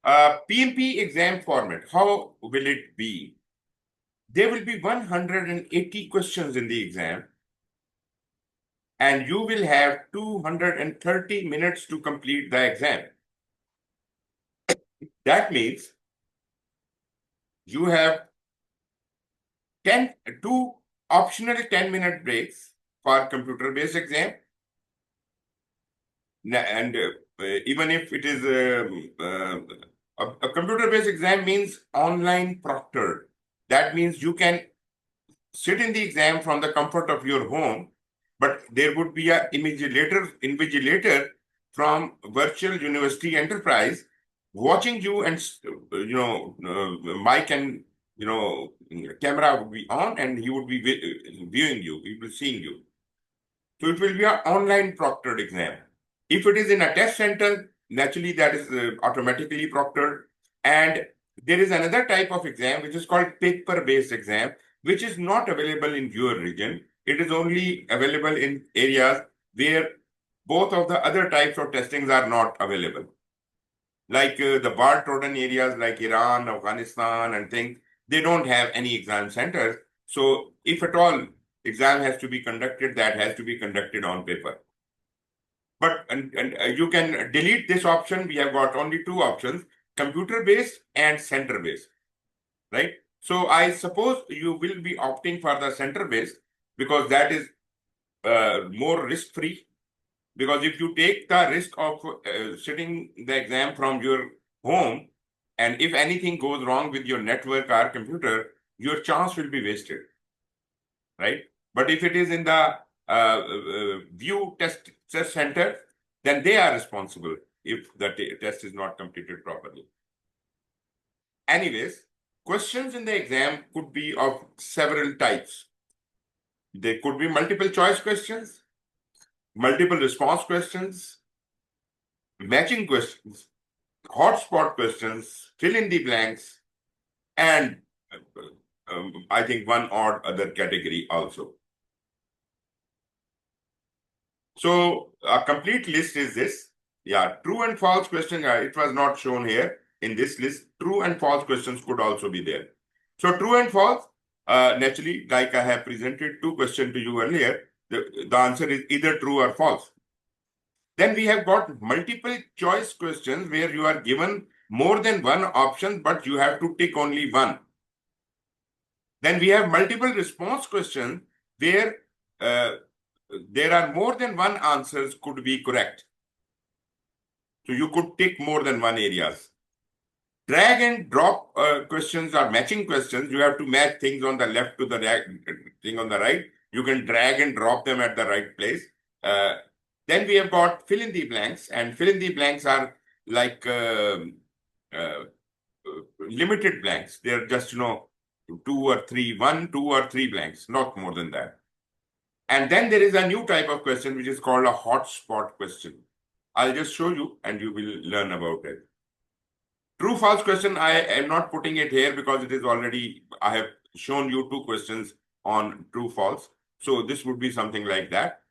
PMP exam format, how will it be? There will be 180 questions in the exam, and you will have 230 minutes to complete the exam. That means you have 2 optional 10-minute breaks for computer-based exam. And even if it is a computer-based exam means online proctored. That means you can sit in the exam from the comfort of your home, but there would be a invigilator from virtual university enterprise watching you, and mic and camera would be on, and he would be viewing you, he will be seeing you. So it will be an online proctored exam. If it is in a test center, naturally that is automatically proctored. And there is another type of exam which is called paper-based exam, which is not available in your region. It is only available in areas where both of the other types of testings are not available. Like the war-torn areas like Iran, Afghanistan and things, they don't have any exam centers. So if at all exam has to be conducted, that has to be conducted on paper. But you can delete this option. We have got only 2 options, computer-based and center-based, right? So I suppose you will be opting for the center-based because that is more risk-free. Because if you take the risk of sitting the exam from your home, and if anything goes wrong with your network or computer, your chance will be wasted, right? But if it is in the view test center, then they are responsible if the test is not completed properly. Anyways, questions in the exam could be of several types. They could be multiple choice questions, multiple response questions, matching questions, hotspot questions, fill in the blanks, and I think one odd other category also. So a complete list is this. Yeah, true and false question. It was not shown here in this list. True and false questions could also be there. So true and false, naturally, like I have presented 2 questions to you earlier, the answer is either true or false. Then we have got multiple choice questions where you are given more than one option, but you have to tick only one. Then we have multiple response questions where there are more than one answers could be correct. So you could tick more than one areas. Drag and drop questions are matching questions. You have to match things on the left to the thing on the right. You can drag and drop them at the right place. Then we have got fill in the blanks, and fill in the blanks are like limited blanks. They're just 2 or 3, 1, 2 or 3 blanks, not more than that. And then there is a new type of question which is called a hotspot question. I'll just show you and you will learn about it. True false question, I am not putting it here because it is already, I have shown you 2 questions on true false. So this would be something like that.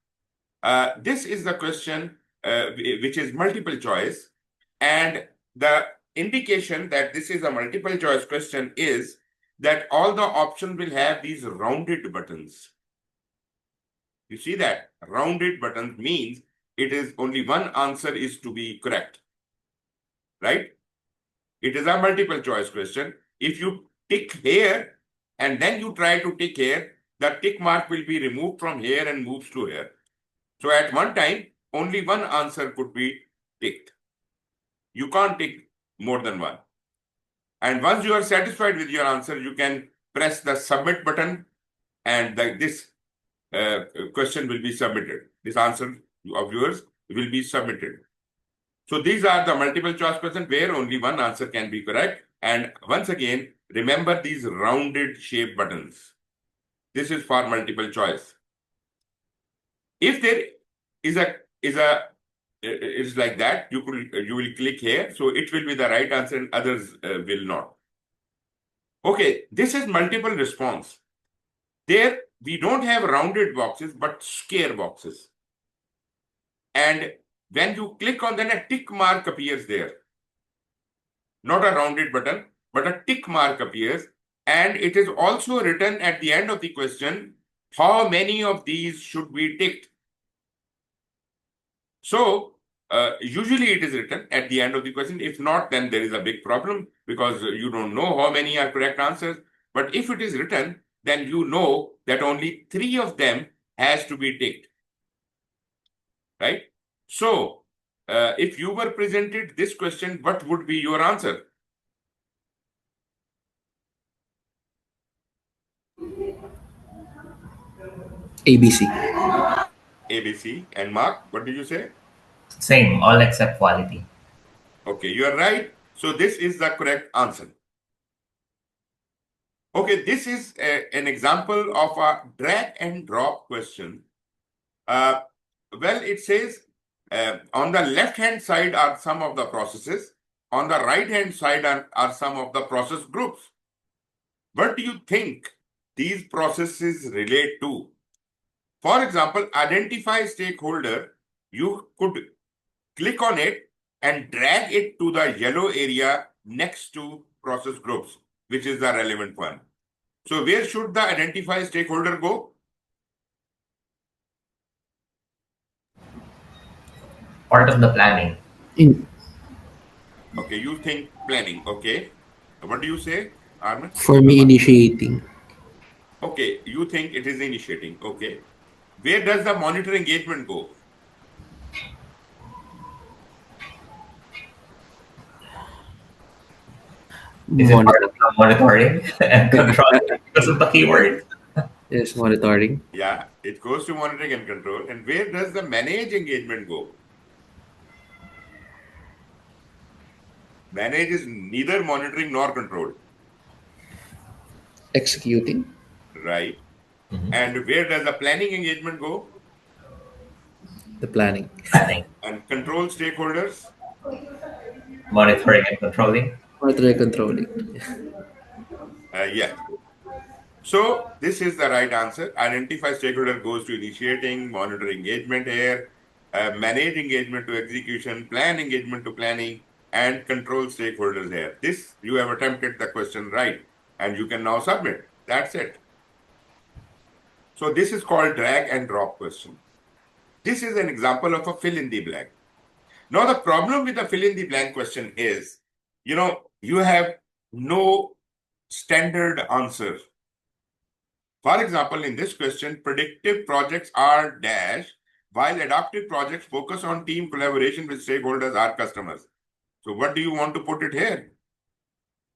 This is the question which is multiple choice, and the indication that this is a multiple choice question is that all the options will have these rounded buttons. You see that rounded buttons means it is only one answer is to be correct, right? It is a multiple choice question. If you tick here and then you try to tick here, the tick mark will be removed from here and moves to here. So at one time, only one answer could be ticked. You can't tick more than one. And once you are satisfied with your answer, you can press the submit button, and this question will be submitted. This answer of yours will be submitted. So these are the multiple choice questions where only one answer can be correct. And once again, remember these rounded shape buttons. This is for multiple choice. If there is like that, you will click here, so it will be the right answer and others will not. Okay, this is multiple response. There we don't have rounded boxes but square boxes, and when you click on, then a tick mark appears there. not a rounded button, but a tick mark appears. And it is also written at the end of the question, how many of these should be ticked? So, usually it is written at the end of the question. If not, then there is a big problem because you don't know how many are correct answers. But if it is written, then you know that only 3 of them has to be ticked, right? So, if you were presented this question, what would be your answer? ABC. ABC. And Mark, what did you say? Same, all except quality. Okay, you are right. So this is the correct answer. Okay, this is an example of a drag and drop question. Well, it says on the left-hand side are some of the processes. On the right-hand side are some of the process groups. What do you think these processes relate to? For example, identify stakeholder. You could click on it and drag it to the yellow area next to process groups, which is the relevant one. So where should the identify stakeholder go? Part of the planning. In, Okay, you think planning. Okay. What do you say, Arman? for me, initiating. Okay, you think it is initiating. Okay. Where does the monitor engagement go? Is it part Monitor. of the monitoring and controlling because of the keyword? Yes, monitoring. Yeah, it goes to monitoring and control. And where does the manage engagement go? Manage is neither monitoring nor control, Executing. right? Mhm. And where does the planning engagement go? The planning. Planning, And control stakeholders? monitoring, and controlling. Monitoring, controlling. Yeah. So this is the right answer. Identify stakeholder goes to initiating, monitor engagement here, manage engagement to execution, plan engagement to planning, and control stakeholders here. This, you have attempted the question right, and you can now submit. That's it. So this is called drag and drop question. This is an example of a fill in the blank. Now the problem with the fill in the blank question is, you have no standard answer. For example, in this question, predictive projects are dash, while adaptive projects focus on team collaboration with stakeholders are customers. So what do you want to put it here?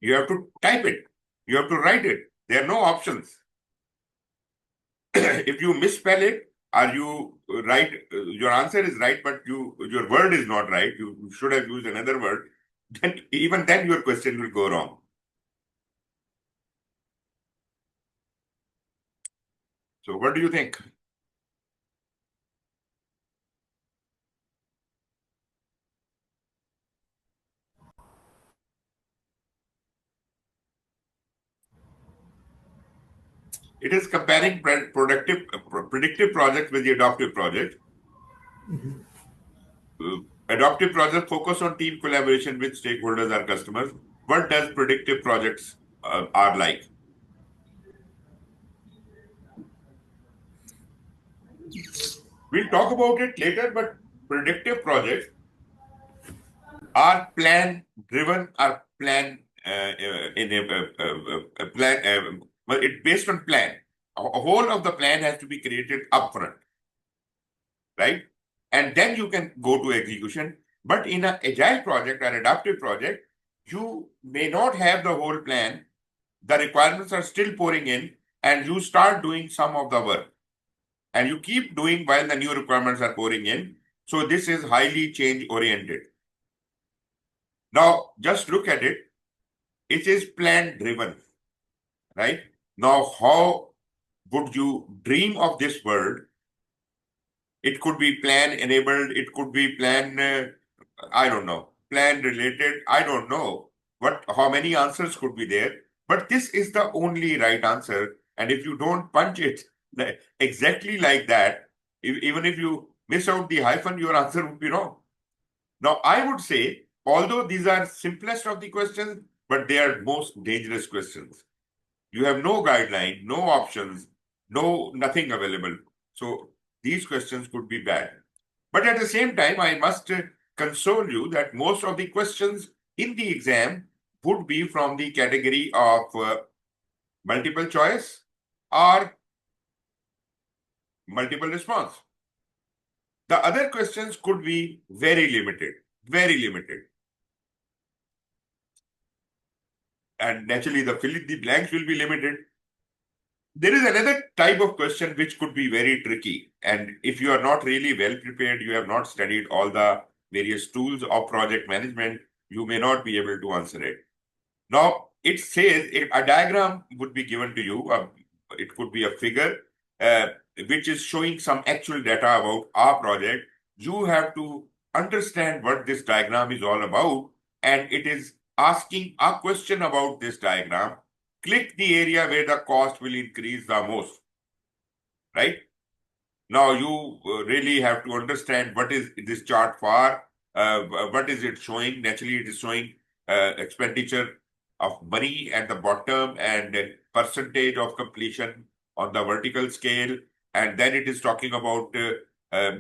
You have to type it. You have to write it. There are no options. If you misspell it, or you write, your answer is right, but your word is not right, you should have used another word, then even then your question will go wrong. So what do you think? It is comparing predictive project with the adaptive project. Adaptive projects focus on team collaboration with stakeholders or customers. What does predictive projects are like? We'll talk about it later, but predictive projects are plan driven or plan in a plan. But it's based on plan. A whole of the plan has to be created upfront, right? And then you can go to execution. But in an agile project or adaptive project, you may not have the whole plan. The requirements are still pouring in, and you start doing some of the work. And you keep doing while the new requirements are pouring in. So this is highly change oriented. Now, just look at it. It is plan driven, right? Now, how would you dream of this world? It could be plan enabled. It could be plan, I don't know, plan related. I don't know how many answers could be there. But this is the only right answer. And if you don't punch it exactly like that, even if you miss out the hyphen, your answer would be wrong. Now, I would say although these are simplest of the questions, but they are most dangerous questions. You have no guideline, no options, nothing available. So these questions could be bad. But at the same time, I must console you that most of the questions in the exam would be from the category of multiple choice or multiple response. The other questions could be very limited, very limited. And naturally, the fill in the blanks will be limited. There is another type of question which could be very tricky. And if you are not really well prepared, you have not studied all the various tools of project management, you may not be able to answer it. Now, it says a diagram would be given to you. It could be a figure which is showing some actual data about our project. You have to understand what this diagram is all about, and it is asking a question about this diagram. Click the area where the cost will increase the most, right? Now you really have to understand what is this chart for, what is it showing. Naturally, it is showing expenditure of money at the bottom and percentage of completion on the vertical scale. And then it is talking about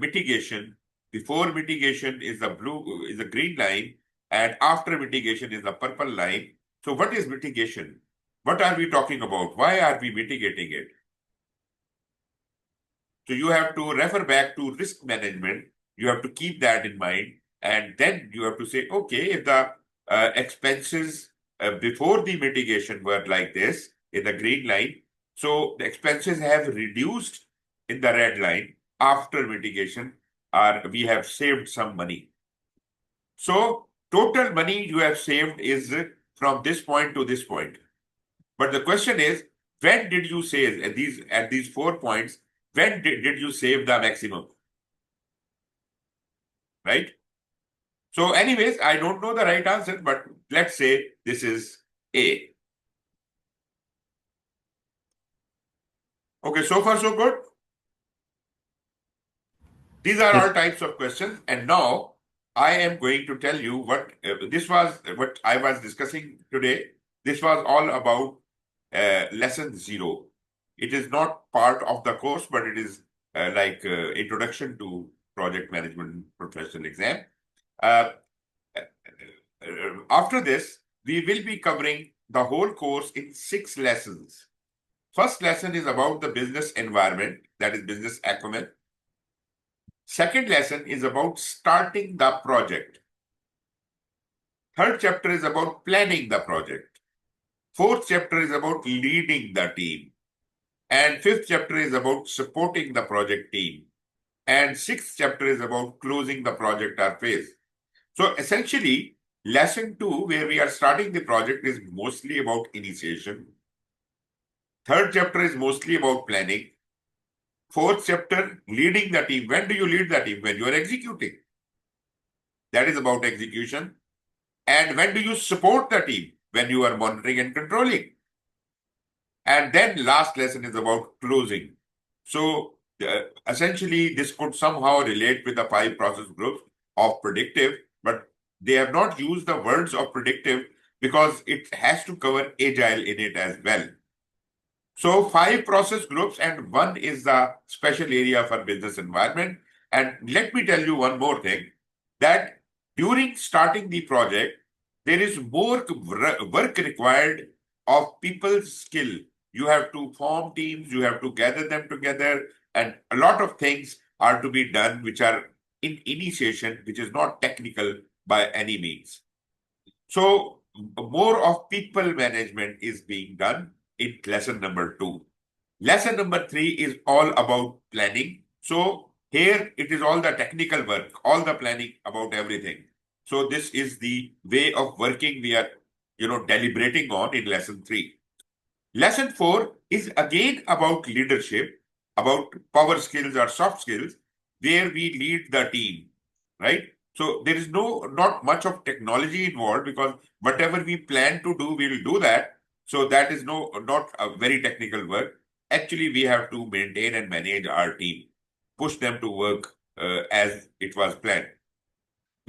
mitigation. Before mitigation is the green line, and after mitigation is the purple line. So what is mitigation? What are we talking about? Why are we mitigating it? So you have to refer back to risk management. You have to keep that in mind. And then you have to say, okay, if the expenses before the mitigation were like this in the green line, so the expenses have reduced in the red line after mitigation, or we have saved some money. So total money you have saved is from this point to this point. But the question is, when did you save at these 4 points? When did you save the maximum? Right? So anyways, I don't know the right answer, but let's say this is A. Okay, so far so good. These are Yes. all types of questions. And now I am going to tell you what this was, what I was discussing today. This was all about lesson 0. It is not part of the course, but it is like introduction to project management professional exam. After this, we will be covering the whole course in 6 lessons. First lesson is about the business environment, that is business acumen. Second lesson is about starting the project. Third chapter is about planning the project. Fourth chapter is about leading the team. And fifth chapter is about supporting the project team. And sixth chapter is about closing the project or phase. So essentially, lesson 2, where we are starting the project, is mostly about initiation. Third chapter is mostly about planning. Fourth chapter, leading the team. When do you lead the team? When you are executing. That is about execution. And when do you support the team? When you are monitoring and controlling. And then last lesson is about closing. So essentially, this could somehow relate with the 5 process groups of predictive, but they have not used the words of predictive because it has to cover agile in it as well. So 5 process groups and 1 is the special area for business environment. And let me tell you one more thing, that during starting the project, there is more work required of people's skill. You have to form teams, you have to gather them together, and a lot of things are to be done which are in initiation, which is not technical by any means. So more of people management is being done in lesson number 2. Lesson number 3 is all about planning. So here it is all the technical work, all the planning about everything. So this is the way of working we are, deliberating on in lesson 3. Lesson 4 is again about leadership, about power skills or soft skills, where we lead the team, right? So there is not much of technology involved, because whatever we plan to do, we will do that. So that is not a very technical work. Actually, we have to maintain and manage our team, push them to work as it was planned.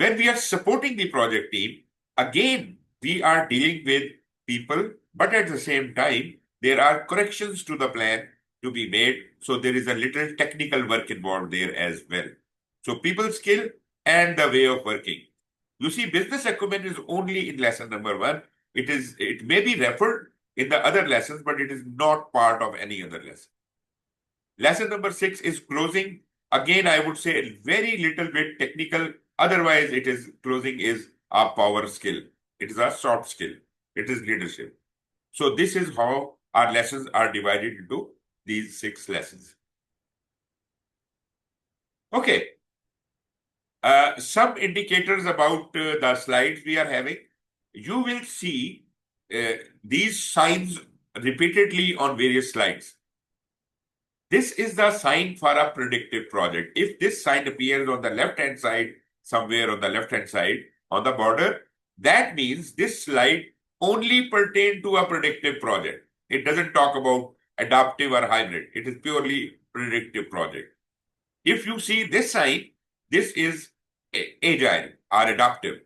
When we are supporting the project team, again, we are dealing with people, but at the same time, there are corrections to the plan to be made. So there is a little technical work involved there as well. So people skill and the way of working. You see, business acumen is only in lesson number 1. It may be referred in the other lessons, but it is not part of any other lesson. Lesson number 6 is closing. Again, I would say very little bit technical. Otherwise, closing is a power skill. It is a soft skill. It is leadership. So this is how our lessons are divided into these 6 lessons. Okay. Some indicators about the slides we are having. You will see these signs repeatedly on various slides. This is the sign for a predictive project. If this sign appears on the left-hand side, somewhere on the left-hand side, on the border, that means this slide only pertains to a predictive project. It doesn't talk about adaptive or hybrid. It is purely predictive project. If you see this sign, this is agile or adaptive.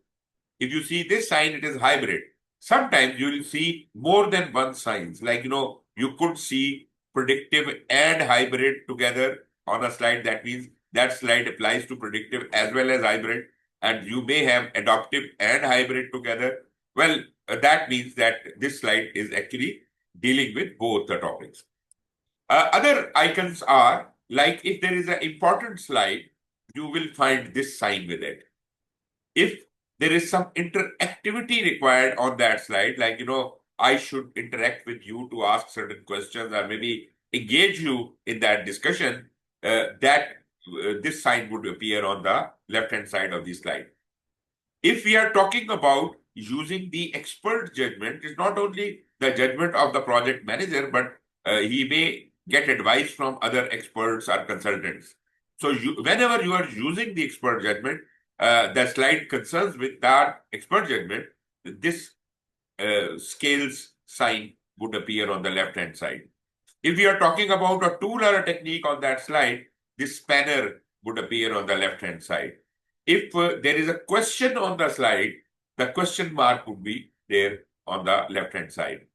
If you see this sign, it is hybrid. Sometimes you will see more than one signs. Like, you could see predictive and hybrid together on a slide. That means that slide applies to predictive as well as hybrid. And you may have adaptive and hybrid together. Well, that means that this slide is actually dealing with both the topics. Other icons are, like if there is an important slide, you will find this sign with it. If there is some interactivity required on that slide, like, I should interact with you to ask certain questions or maybe engage you in that discussion, this sign would appear on the left-hand side of the slide. If we are talking about using the expert judgment, it's not only the judgment of the project manager, but he may get advice from other experts or consultants. So whenever you are using the expert judgment, the slide concerns with that expert judgment, this scales sign would appear on the left-hand side. If we are talking about a tool or a technique on that slide, this spanner would appear on the left-hand side. If there is a question on the slide, the question mark would be there on the left-hand side.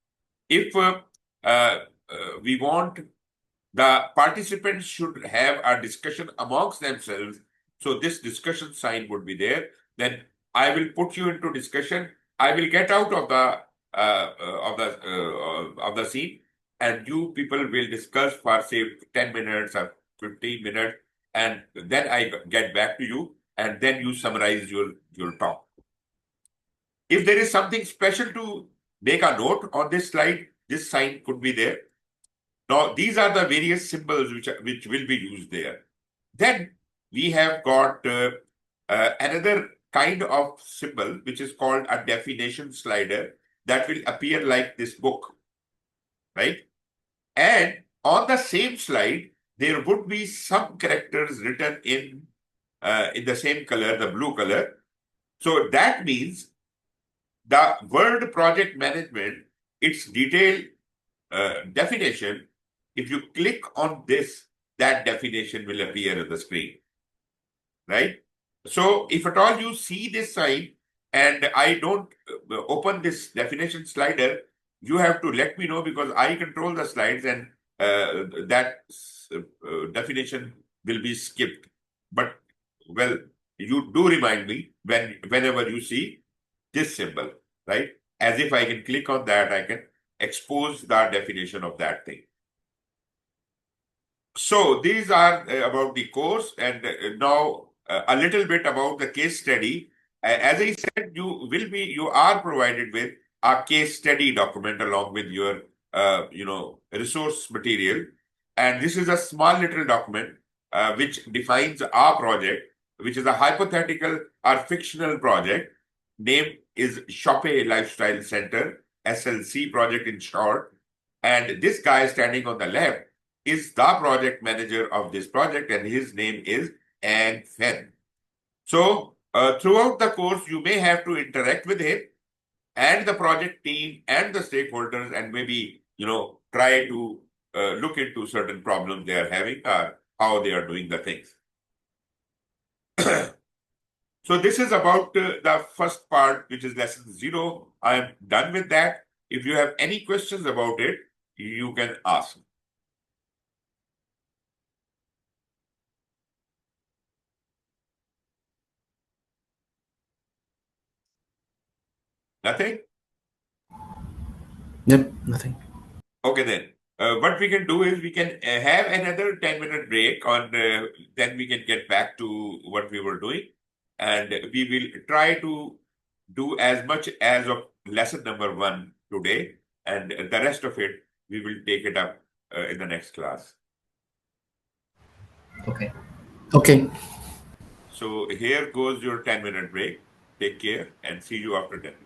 If we want the participants should have a discussion amongst themselves, so this discussion sign would be there. Then I will put you into discussion. I will get out of the scene, and you people will discuss for say 10 minutes or 15 minutes, and then I get back to you, and then you summarize your talk. If there is something special to make a note on this slide, this sign could be there. Now, these are the various symbols which will be used there. Then we have got another kind of symbol, which is called a definition slider, that will appear like this book, right? And on the same slide, there would be some characters written in the same color, the blue color. So that means the word project management, its detailed definition, if you click on this, that definition will appear on the screen, right? So if at all you see this sign and I don't open this definition slider, you have to let me know, because I control the slides, and that definition will be skipped. But, well, you do remind me whenever you see this symbol, right? As if I can click on that, I can expose the definition of that thing. So these are about the course, and now a little bit about the case study. As I said, you are provided with a case study document along with your resource material, and this is a small little document which defines our project, which is a hypothetical or fictional project. Name is Shoppe Lifestyle Center, SLC project in short, and this guy standing on the left is the project manager of this project, and his name is Ang Fen. So throughout the course, you may have to interact with him and the project team and the stakeholders, and maybe try to look into certain problems they are having or how they are doing the things. So this is about the first part, which is lesson 0. I am done with that. If you have any questions about it, you can ask. Nothing? Yep, nothing. Okay then. What we can do is we can have another 10-minute break then we can get back to what we were doing. And we will try to do as much as of lesson number 1 today. And the rest of it, we will take it up in the next class. Okay. Okay. So here goes your 10-minute break. Take care and see you after 10 minutes.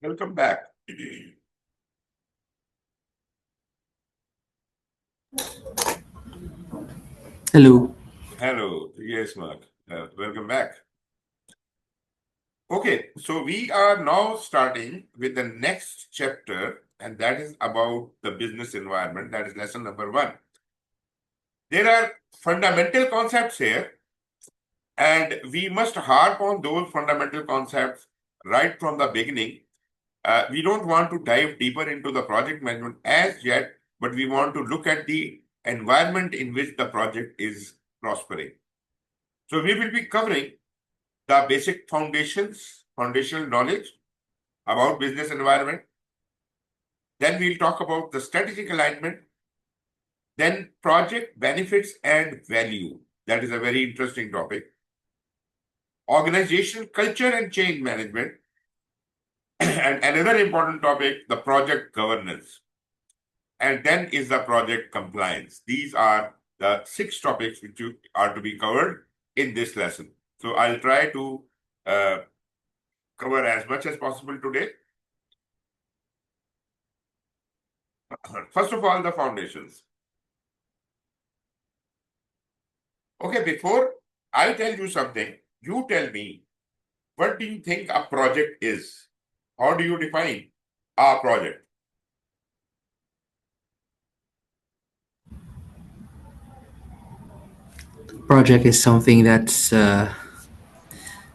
Welcome back. Hello. Hello. Yes, Marc. Welcome back. Okay, so we are now starting with the next chapter, and that is about the business environment. That is lesson number 1. There are fundamental concepts here, and we must harp on those fundamental concepts right from the beginning. We don't want to dive deeper into the project management as yet, but we want to look at the environment in which the project is prospering. So we will be covering the basic foundational knowledge about business environment. Then we'll talk about the strategic alignment. Then project benefits and value. That is a very interesting topic. Organizational culture and change management. And another important topic, the project governance. And then is the project compliance. These are the 6 topics which are to be covered in this lesson. So I'll try to cover as much as possible today. First of all, the foundations. Okay, before I tell you something, you tell me, what do you think a project is? How do you define a project? Project is something that's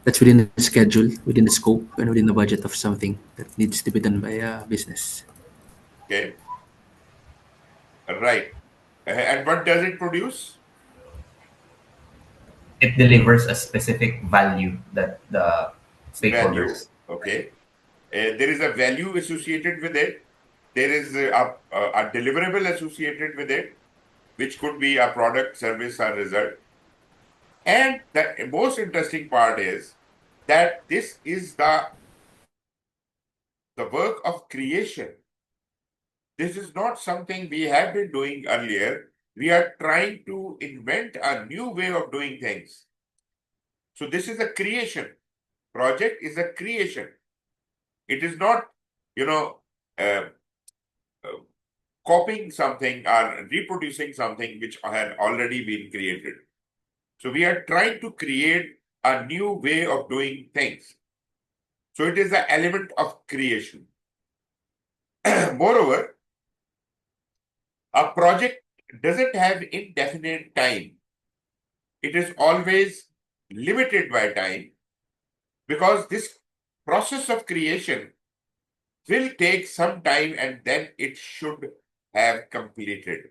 within the schedule, within the scope, and within the budget of something that needs to be done by a business. Okay, right. And what does it produce? It delivers a specific value that the Value. stakeholders. Okay. There is a value associated with it. There is a deliverable associated with it, which could be a product, service, or result. And the most interesting part is that this is the work of creation. This is not something we have been doing earlier. We are trying to invent a new way of doing things. So this is a creation. Project is a creation. It is not, you know, uh, uh, copying something or reproducing something which had already been created. So we are trying to create a new way of doing things. So it is the element of creation. Moreover, a project doesn't have indefinite time. It is always limited by time because this process of creation will take some time and then it should have completed.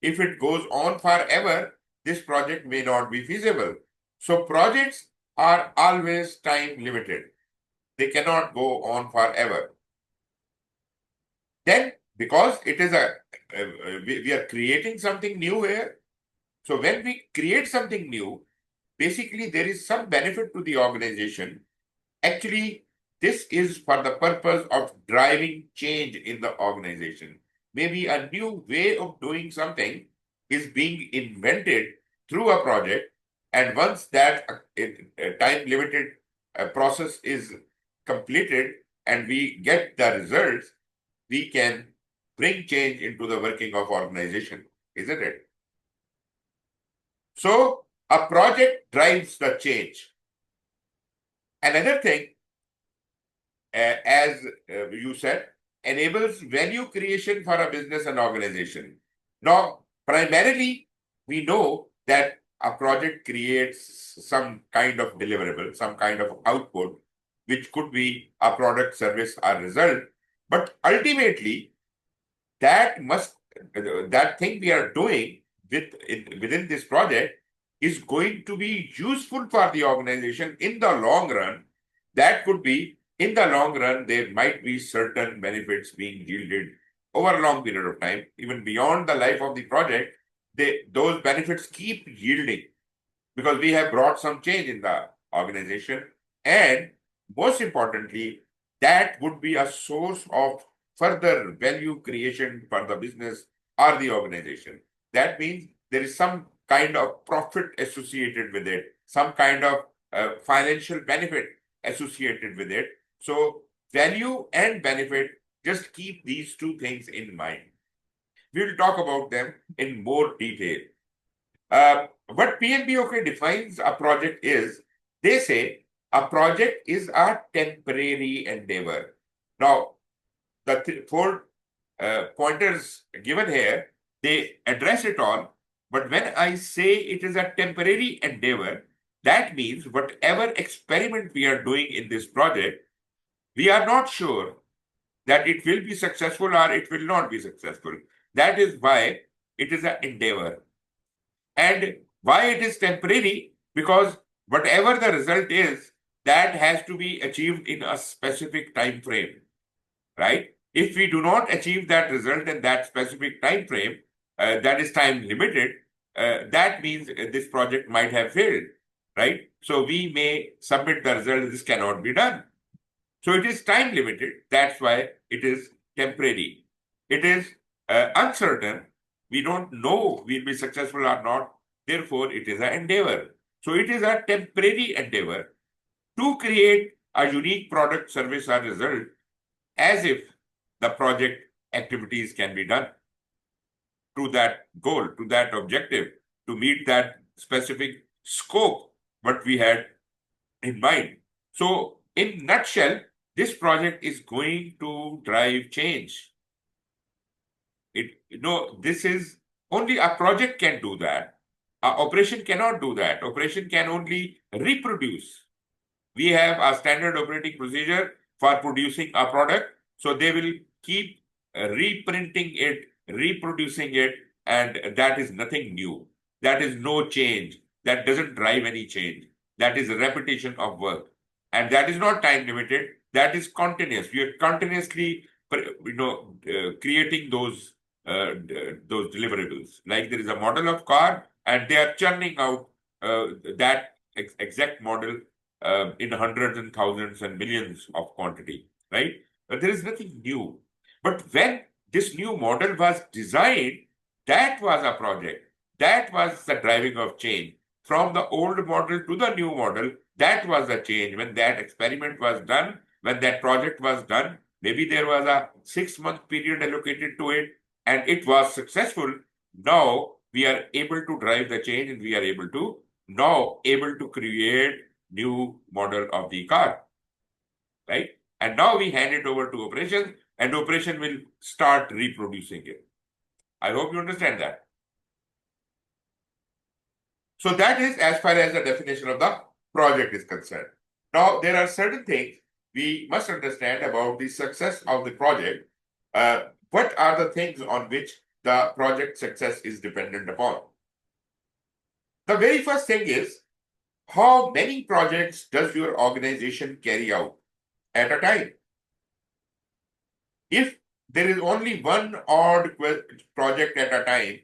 If it goes on forever, this project may not be feasible. So projects are always time limited. They cannot go on forever. Then, because it is we are creating something new here. So when we create something new, basically there is some benefit to the organization. Actually, this is for the purpose of driving change in the organization. Maybe a new way of doing something is being invented through a project, and once that time limited process is completed and we get the results, we can bring change into the working of organization, isn't it? So a project drives the change. Another thing, as you said, enables value creation for a business and organization. Now, primarily, we know that a project creates some kind of deliverable, some kind of output, which could be a product, service, or result. But ultimately, that thing we are doing within this project is going to be useful for the organization in the long run. That could be in the long run, there might be certain benefits being yielded over a long period of time, even beyond the life of the project. Those benefits keep yielding because we have brought some change in the organization. And most importantly, that would be a source of further value creation for the business or the organization. That means there is some kind of profit associated with it, some kind of financial benefit associated with it. So value and benefit, just keep these two things in mind. We'll talk about them in more detail. What PMBOK defines a project is, they say a project is a temporary endeavor. Now, the four pointers given here, they address it all. But when I say it is a temporary endeavor, that means whatever experiment we are doing in this project, we are not sure that it will be successful or it will not be successful. That is why it is an endeavor. And why it is temporary? Because whatever the result is, that has to be achieved in a specific time frame, right? If we do not achieve that result in that specific time frame, that is time limited, that means this project might have failed, right? So we may submit the result, this cannot be done. So it is time limited. That's why it is temporary. It is uncertain. We don't know we'll be successful or not. Therefore, it is an endeavor. So it is a temporary endeavor to create a unique product, service, or result as if the project activities can be done to that goal, to that objective, to meet that specific scope what we had in mind. So, in nutshell, this project is going to drive change. This is only a project can do that. Our operation cannot do that. Operation can only reproduce. We have a standard operating procedure for producing a product. So they will keep reprinting it, reproducing it, and that is nothing new. That is no change. That doesn't drive any change. That is a repetition of work. And that is not time limited. That is continuous. We are continuously, creating those deliverables. Like there is a model of car, and they are churning out that exact model in hundreds and thousands and millions of quantity, right? But there is nothing new. But when this new model was designed, that was a project. That was the driving of change. From the old model to the new model, that was the change. When that experiment was done, when that project was done, maybe there was a 6-month period allocated to it, and it was successful. Now we are able to drive the change, and we are able to create new model of the car, right? And now we hand it over to operations, and operation will start reproducing it. I hope you understand that. So that is as far as the definition of the project is concerned. Now, there are certain things we must understand about the success of the project. What are the things on which the project success is dependent upon? The very first thing is, how many projects does your organization carry out at a time? If there is only one odd project at a time,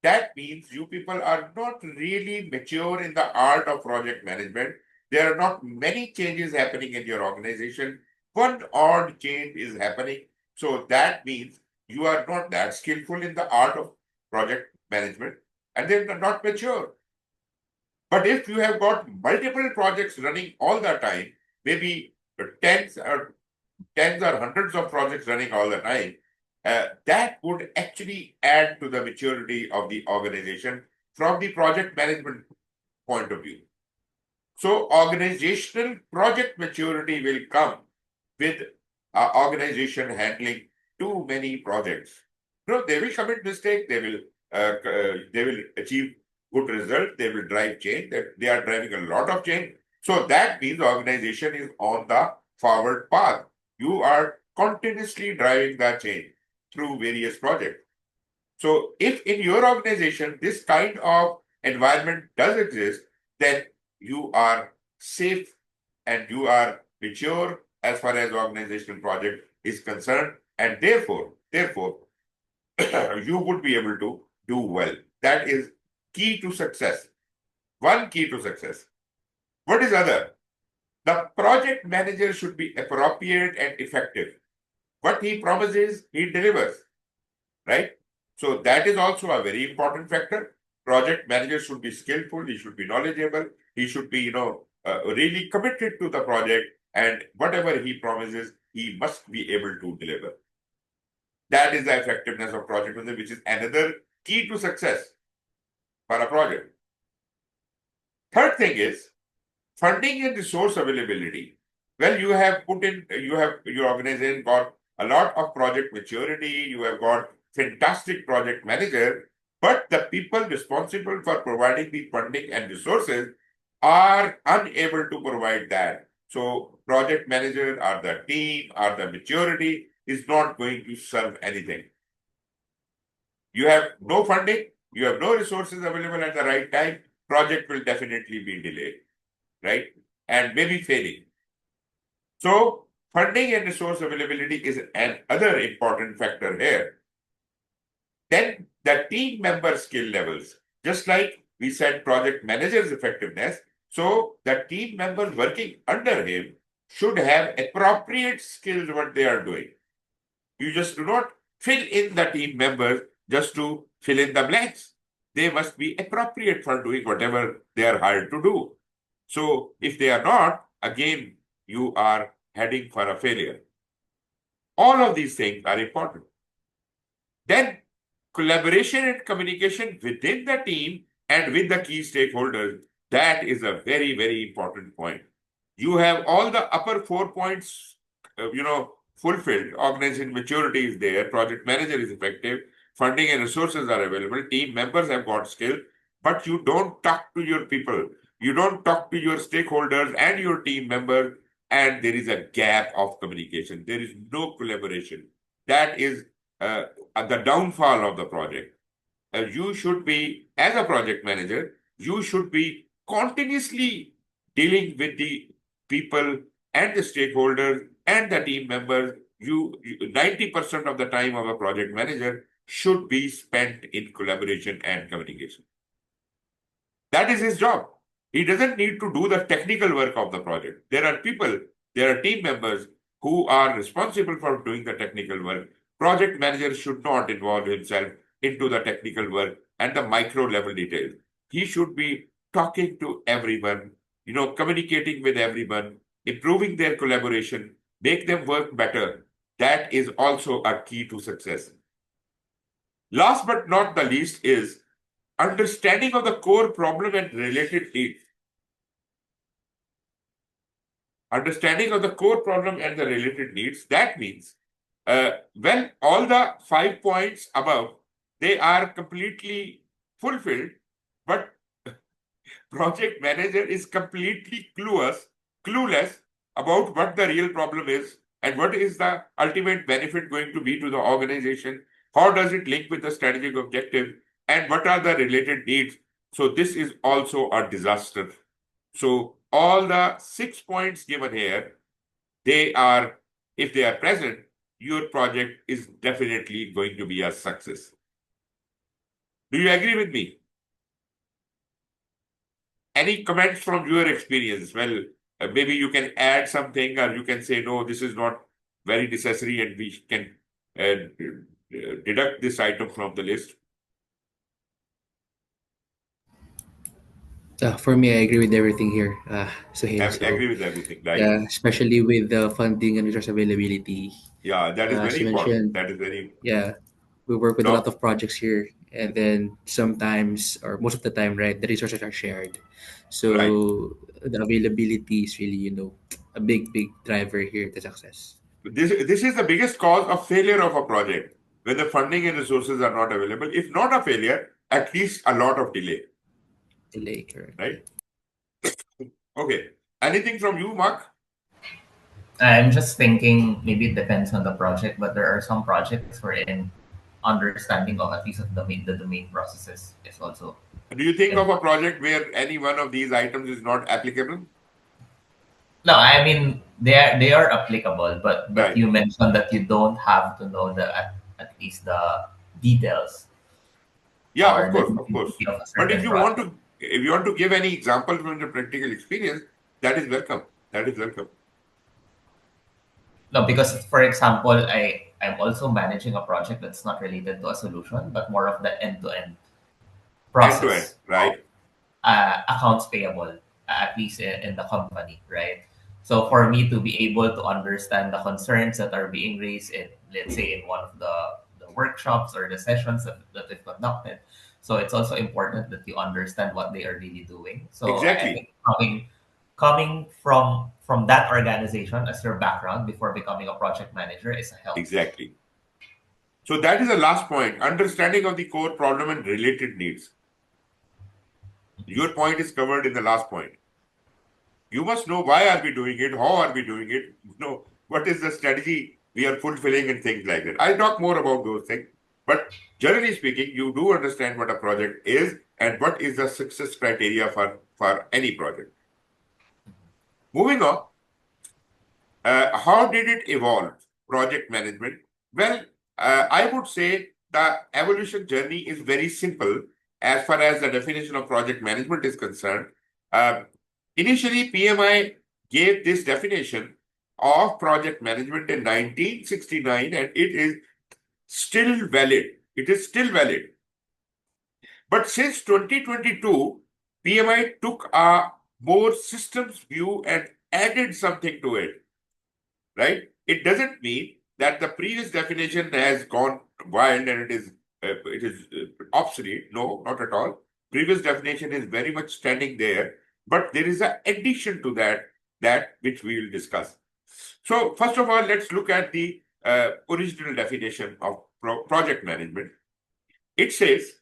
that means you people are not really mature in the art of project management. There are not many changes happening in your organization. One odd change is happening. So that means you are not that skillful in the art of project management, and they're not mature. But if you have got multiple projects running all the time, maybe tens or hundreds of projects running all the time, that would actually add to the maturity of the organization from the project management point of view. So organizational project maturity will come with an organization handling too many projects. They will commit mistakes, they will achieve good results, they will drive change, they are driving a lot of change. So that means the organization is on the forward path. You are continuously driving that change through various projects. So if in your organization this kind of environment does exist, then you are safe and you are mature as far as organizational project is concerned, and therefore you would be able to do well. That is key to success. One key to success. What is other? The project manager should be appropriate and effective. What he promises, he delivers, right? So that is also a very important factor. Project manager should be skillful, he should be knowledgeable, he should be, really committed to the project, and whatever he promises, he must be able to deliver. That is the effectiveness of project management, which is another key to success for a project. Third thing is funding and resource availability. Well, your organization got a lot of project maturity, you have got fantastic project manager, but the people responsible for providing the funding and resources are unable to provide that. So project manager or the team or the maturity is not going to serve anything. You have no funding, you have no resources available at the right time, project will definitely be delayed, right? And maybe failing. So funding and resource availability is another important factor here. Then the team member skill levels, just like we said, project manager's effectiveness. So the team member working under him should have appropriate skills what they are doing. You just do not fill in the team members just to fill in the blanks. They must be appropriate for doing whatever they are hired to do. So if they are not, again, you are heading for a failure. All of these things are important. Then collaboration and communication within the team and with the key stakeholders, that is a very, very important point. You have all the upper 4 points, fulfilled. Organization maturity is there, project manager is effective, funding and resources are available, team members have got skill, but you don't talk to your people. You don't talk to your stakeholders and your team members, and there is a gap of communication. There is no collaboration. That is the downfall of the project. You should be, as a project manager, you should be continuously dealing with the people and the stakeholders and the team members. 90% of the time of a project manager should be spent in collaboration and communication. That is his job. He doesn't need to do the technical work of the project. There are people, there are team members who are responsible for doing the technical work. Project manager should not involve himself into the technical work and the micro level details. He should be talking to everyone, communicating with everyone, improving their collaboration, make them work better. That is also a key to success. Last but not the least is understanding of the core problem and related needs. Understanding of the core problem and the related needs, that means, all the 5 points above, they are completely fulfilled, but project manager is completely clueless about what the real problem is and what is the ultimate benefit going to be to the organization, how does it link with the strategic objective, and what are the related needs. So this is also a disaster. So all the 6 points given here, if they are present, your project is definitely going to be a success. Do you agree with me? Any comments from your experience? Well, maybe you can add something, or you can say, no, this is not very necessary and we can deduct this item from the list. For me, I agree with everything here, Suhail. I So, agree with everything, right? yeah, especially with the funding and resource availability. Yeah, that is As very you important. mentioned, That is very yeah, we work with a no, lot of projects here, and then sometimes, or most of the time, right, the resources are shared. right. So the availability is really, a big driver here to success. This is the biggest cause of failure of a project, when the funding and resources are not available. If not a failure, at least a lot of delay. Delay, correct. Right? Okay. Anything from you, Mark? I'm just thinking maybe it depends on the project, but there are some projects wherein understanding of at least of the domain processes is also Do you think of a important. project where any one of these items is not applicable? No, I mean they are applicable, but Right. you mentioned that you don't have to know at least the details Yeah, or of the course, of course. nitty-gritty of a But certain project. if you want to give any example from your practical experience, that is welcome. That is welcome. No, because for example, I'm also managing a project that's not related to a solution, but more of the end-to-end End to end, process of right? accounts payable, at least in the company, right? So for me to be able to understand the concerns that are being raised in, let's say, in one of the workshops or the sessions that we've conducted, so it's also important that you understand what they are really doing. So I Exactly. think coming from that organization as your background before becoming a project manager is a help. Exactly. So that is the last point, understanding of the core problem and related needs. Your point is covered in the last point. You must know why are we doing it, how are we doing it, what is the strategy we are fulfilling and things like that. I'll talk more about those things. But generally speaking, you do understand what a project is and what is the success criteria for any project. Moving on, how did it evolve, project management? Well, I would say the evolution journey is very simple as far as the definition of project management is concerned. Uh, Initially, PMI gave this definition of project management in 1969, and it is still valid. It is still valid. But since 2022, PMI took a more systems view and added something to it, right? It doesn't mean that the previous definition has gone wild and it is obsolete. No, not at all. Previous definition is very much standing there, but there is an addition to that which we will discuss. So first of all, let's look at the original definition of project management. It says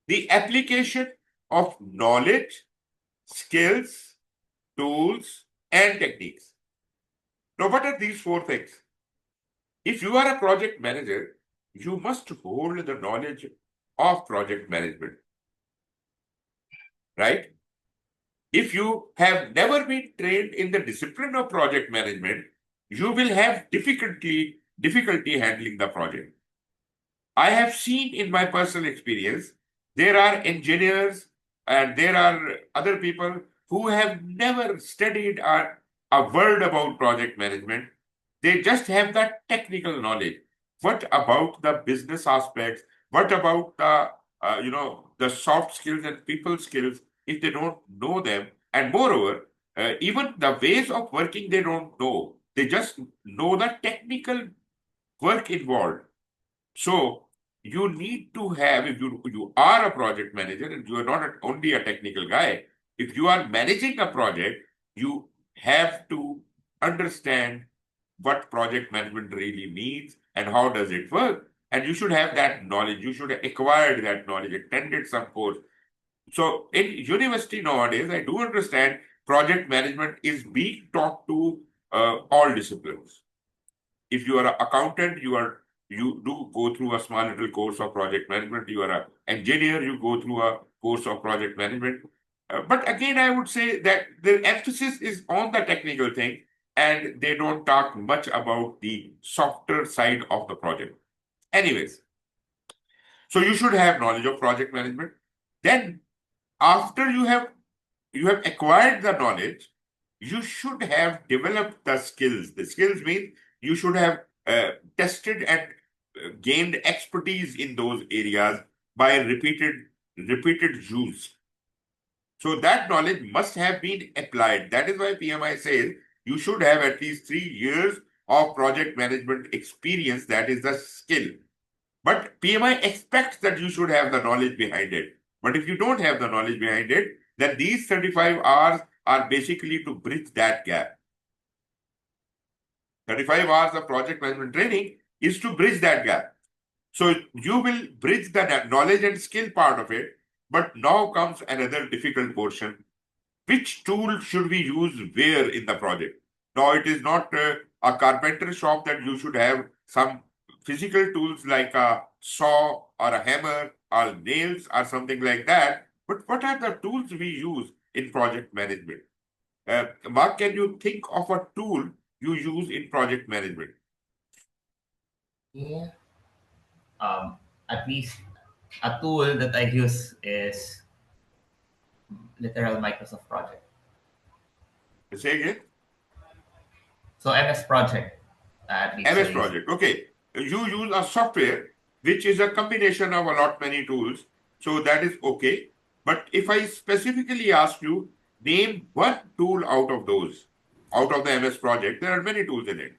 the application of knowledge, skills, tools, and techniques. Now, what are these four things? If you are a project manager, you must hold the knowledge of project management, right? If you have never been trained in the discipline of project management, you will have difficulty handling the project. I have seen in my personal experience, there are engineers and there are other people who have never studied a word about project management. They just have that technical knowledge. What about the business aspects? What about the soft skills and people skills if they don't know them? And moreover, even the ways of working they don't know. They just know the technical work involved. So you need to have, if you are a project manager and you are not only a technical guy, if you are managing a project, you have to understand what project management really means and how does it work. And you should have that knowledge. You should have acquired that knowledge, attended some course. So in university nowadays, I do understand project management is being taught to all disciplines. If you are an accountant, you do go through a small little course of project management. You are an engineer, you go through a course of project management. But again, I would say that the emphasis is on the technical thing, and they don't talk much about the softer side of the project. Anyways, so you should have knowledge of project management. Then, after you have acquired the knowledge, you should have developed the skills. The skills mean you should have tested and gained expertise in those areas by repeated use. So that knowledge must have been applied. That is why PMI says you should have at least 3 years of project management experience. That is the skill. But PMI expects that you should have the knowledge behind it. But if you don't have the knowledge behind it, then these 35 hours are basically to bridge that gap. 35 hours of project management training is to bridge that gap. So you will bridge the knowledge and skill part of it, but now comes another difficult portion. Which tool should we use where in the project? Now, it is not a carpenter shop that you should have some physical tools like a saw or a hammer or nails or something like that. But what are the tools we use in project management? Mark, can you think of a tool you use in project management? Yeah. At least a tool that I use is literal Microsoft Project. Say again? So MS Project, at least I MS use. Project. Okay. You use a software which is a combination of a lot many tools. So that is okay. But if I specifically ask you, name one tool out of those. out of the MS project, there are many tools in it.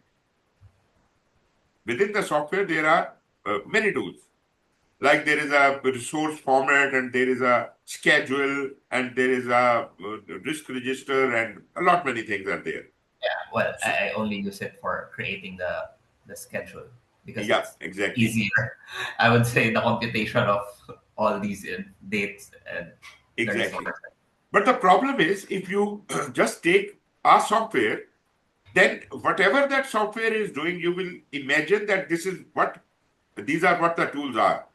Within the software, there are many tools. Like there is a resource format, and there is a schedule, and there is a risk register, and a lot many things are there. Well, So, I only use it for creating the schedule because yeah, it's exactly. easier. I would say the computation of all these dates and the Exactly. resources. But the problem is, if you just take our software, then whatever that software is doing, you will imagine that these are what the tools are.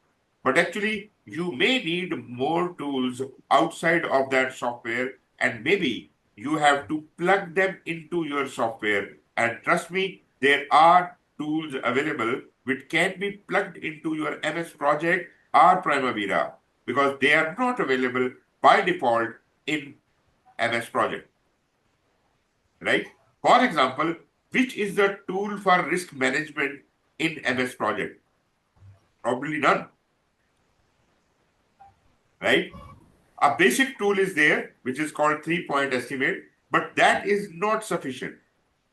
But actually, you may need more tools outside of that software, and maybe you have to plug them into your software. And trust me, there are tools available which can be plugged into your MS project or Primavera, because they are not available by default in MS project, right? For example, which is the tool for risk management in MS project? Probably none, right? A basic tool is there, which is called 3-point estimate, but that is not sufficient.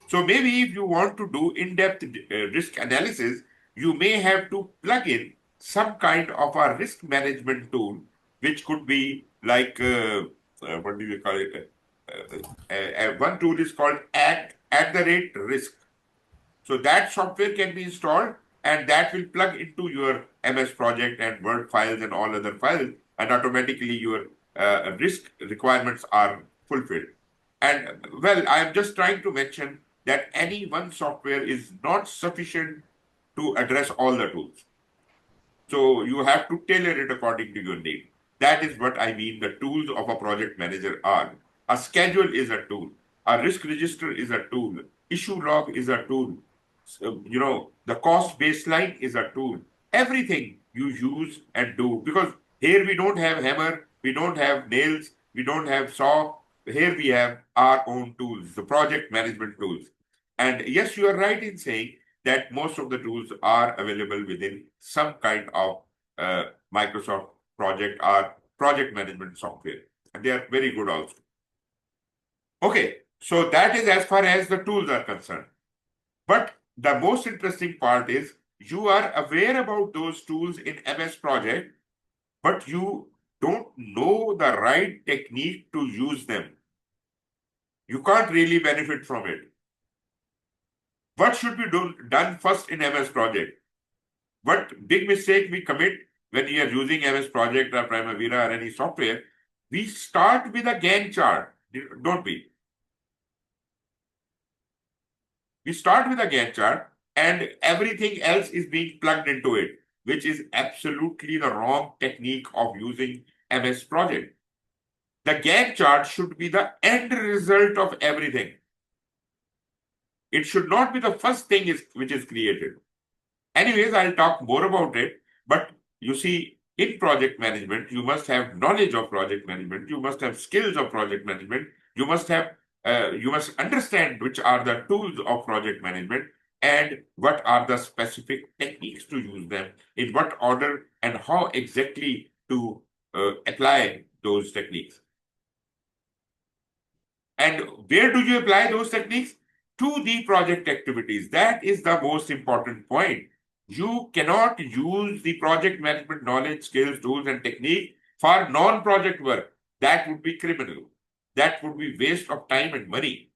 So maybe if you want to do in-depth risk analysis, you may have to plug in some kind of a risk management tool, which could be like, what do you call it? One tool is called at the rate risk. So that software can be installed, and that will plug into your MS project and Word files and all other files, and automatically your risk requirements are fulfilled. And well, I'm just trying to mention that any one software is not sufficient to address all the tools. So you have to tailor it according to your need. That is what I mean the tools of a project manager are. A schedule is a tool. A risk register is a tool. Issue log is a tool. So, the cost baseline is a tool. Everything you use and do, because here we don't have hammer, we don't have nails, we don't have saw. Here we have our own tools, the project management tools. And yes, you are right in saying that most of the tools are available within some kind of Microsoft project or project management software. And they are very good also. Okay, so that is as far as the tools are concerned. But the most interesting part is you are aware about those tools in MS Project, but you don't know the right technique to use them. You can't really benefit from it. What should be done first in MS Project? What big mistake we commit when we are using MS Project or Primavera or any software? We start with a Gantt chart, don't we? We start with a Gantt chart, and everything else is being plugged into it, which is absolutely the wrong technique of using MS Project. The Gantt chart should be the end result of everything. It should not be the first thing which is created. Anyways, I'll talk more about it. But you see, in project management, you must have knowledge of project management. You must have skills of project management. You must understand which are the tools of project management and what are the specific techniques to use them, in what order, and how exactly to apply those techniques. And where do you apply those techniques? To the project activities. That is the most important point. You cannot use the project management knowledge, skills, tools, and technique for non-project work. That would be criminal. That would be waste of time and money.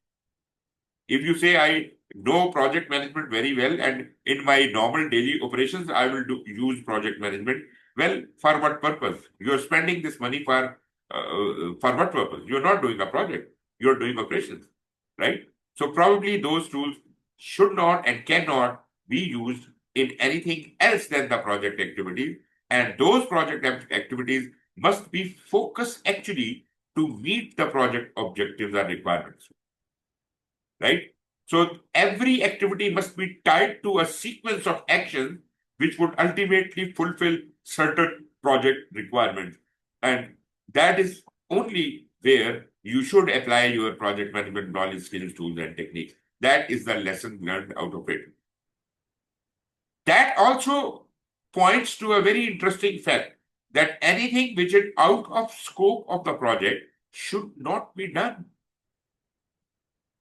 If you say, I know project management very well, and in my normal daily operations, I will use project management. Well, for what purpose? You're spending this money for what purpose? You're not doing a project. You're doing operations, right? So probably those tools should not and cannot be used in anything else than the project activity. And those project activities must be focused actually to meet the project objectives and requirements, right? So every activity must be tied to a sequence of actions which would ultimately fulfill certain project requirements. And that is only where you should apply your project management knowledge, skills, tools, and techniques. That is the lesson learned out of it. That also points to a very interesting fact that anything which is out of scope of the project should not be done.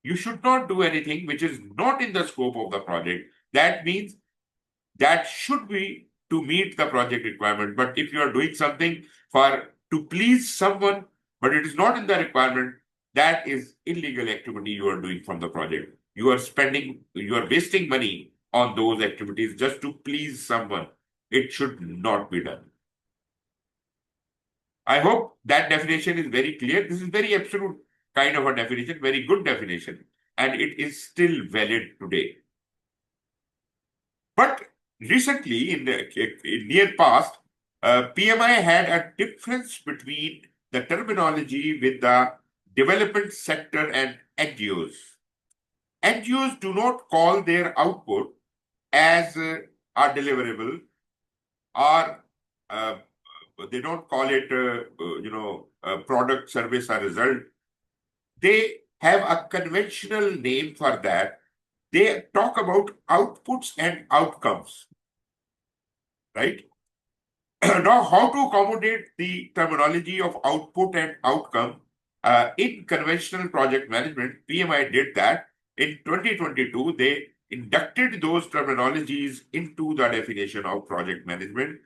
You should not do anything which is not in the scope of the project. That means that should be to meet the project requirement. But if you are doing something to please someone, but it is not in the requirement, that is illegal activity you are doing from the project. You are wasting money on those activities just to please someone. It should not be done. I hope that definition is very clear. This is very absolute kind of a definition, very good definition, and it is still valid today. But recently, in near past, PMI had a difference between the terminology with the development sector and NGOs. NGOs do not call their output as a deliverable, or they don't call it, a product, service, or result. They have a conventional name for that. They talk about outputs and outcomes, right? Now, how to accommodate the terminology of output and outcome in conventional project management? PMI did that. In 2022, they inducted those terminologies into the definition of project management.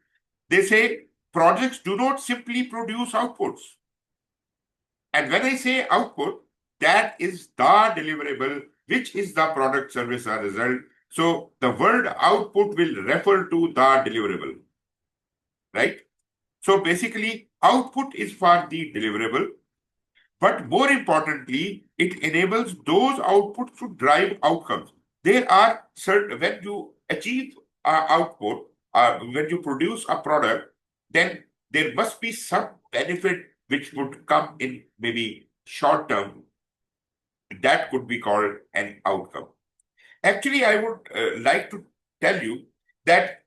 They say projects do not simply produce outputs. And when I say output, that is the deliverable, which is the product, service, or result. So the word output will refer to the deliverable, right? So basically, output is for the deliverable, but more importantly, it enables those outputs to drive outcomes. There are certain, when you achieve output, when you produce a product, then there must be some benefit which would come in maybe short term. That could be called an outcome. Actually, I would like to tell you that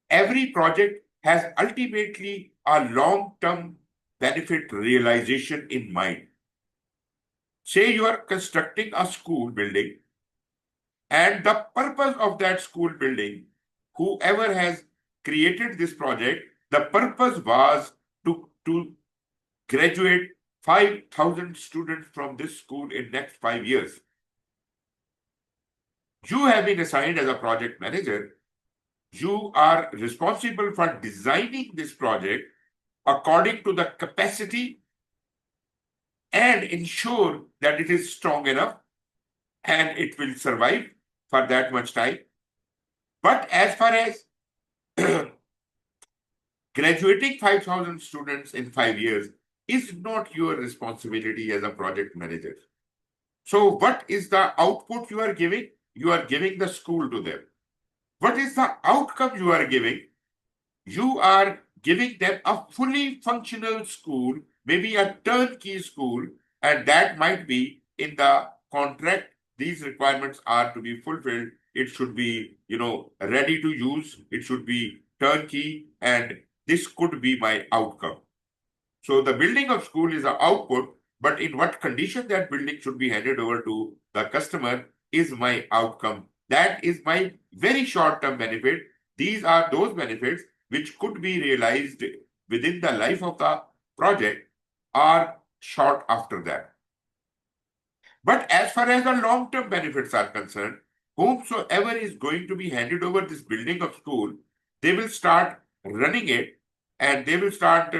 every project has ultimately a long-term benefit realization in mind. Say you are constructing a school building, and the purpose of that school building, whoever has created this project, the purpose was to graduate 5,000 students from this school in next 5 years. You have been assigned as a project manager. You are responsible for designing this project according to the capacity and ensure that it is strong enough and it will survive for that much time. But as far as graduating 5,000 students in 5 years is not your responsibility as a project manager. So what is the output you are giving? You are giving the school to them. What is the outcome you are giving? You are giving them a fully functional school, maybe a turnkey school, and that might be in the contract. These requirements are to be fulfilled. It should be, ready to use. It should be turnkey, and this could be my outcome. So the building of school is an output, but in what condition that building should be handed over to the customer is my outcome. That is my very short-term benefit. These are those benefits which could be realized within the life of the project or short after that. But as far as the long-term benefits are concerned, whomsoever is going to be handed over this building of school, they will start running it, and they will start,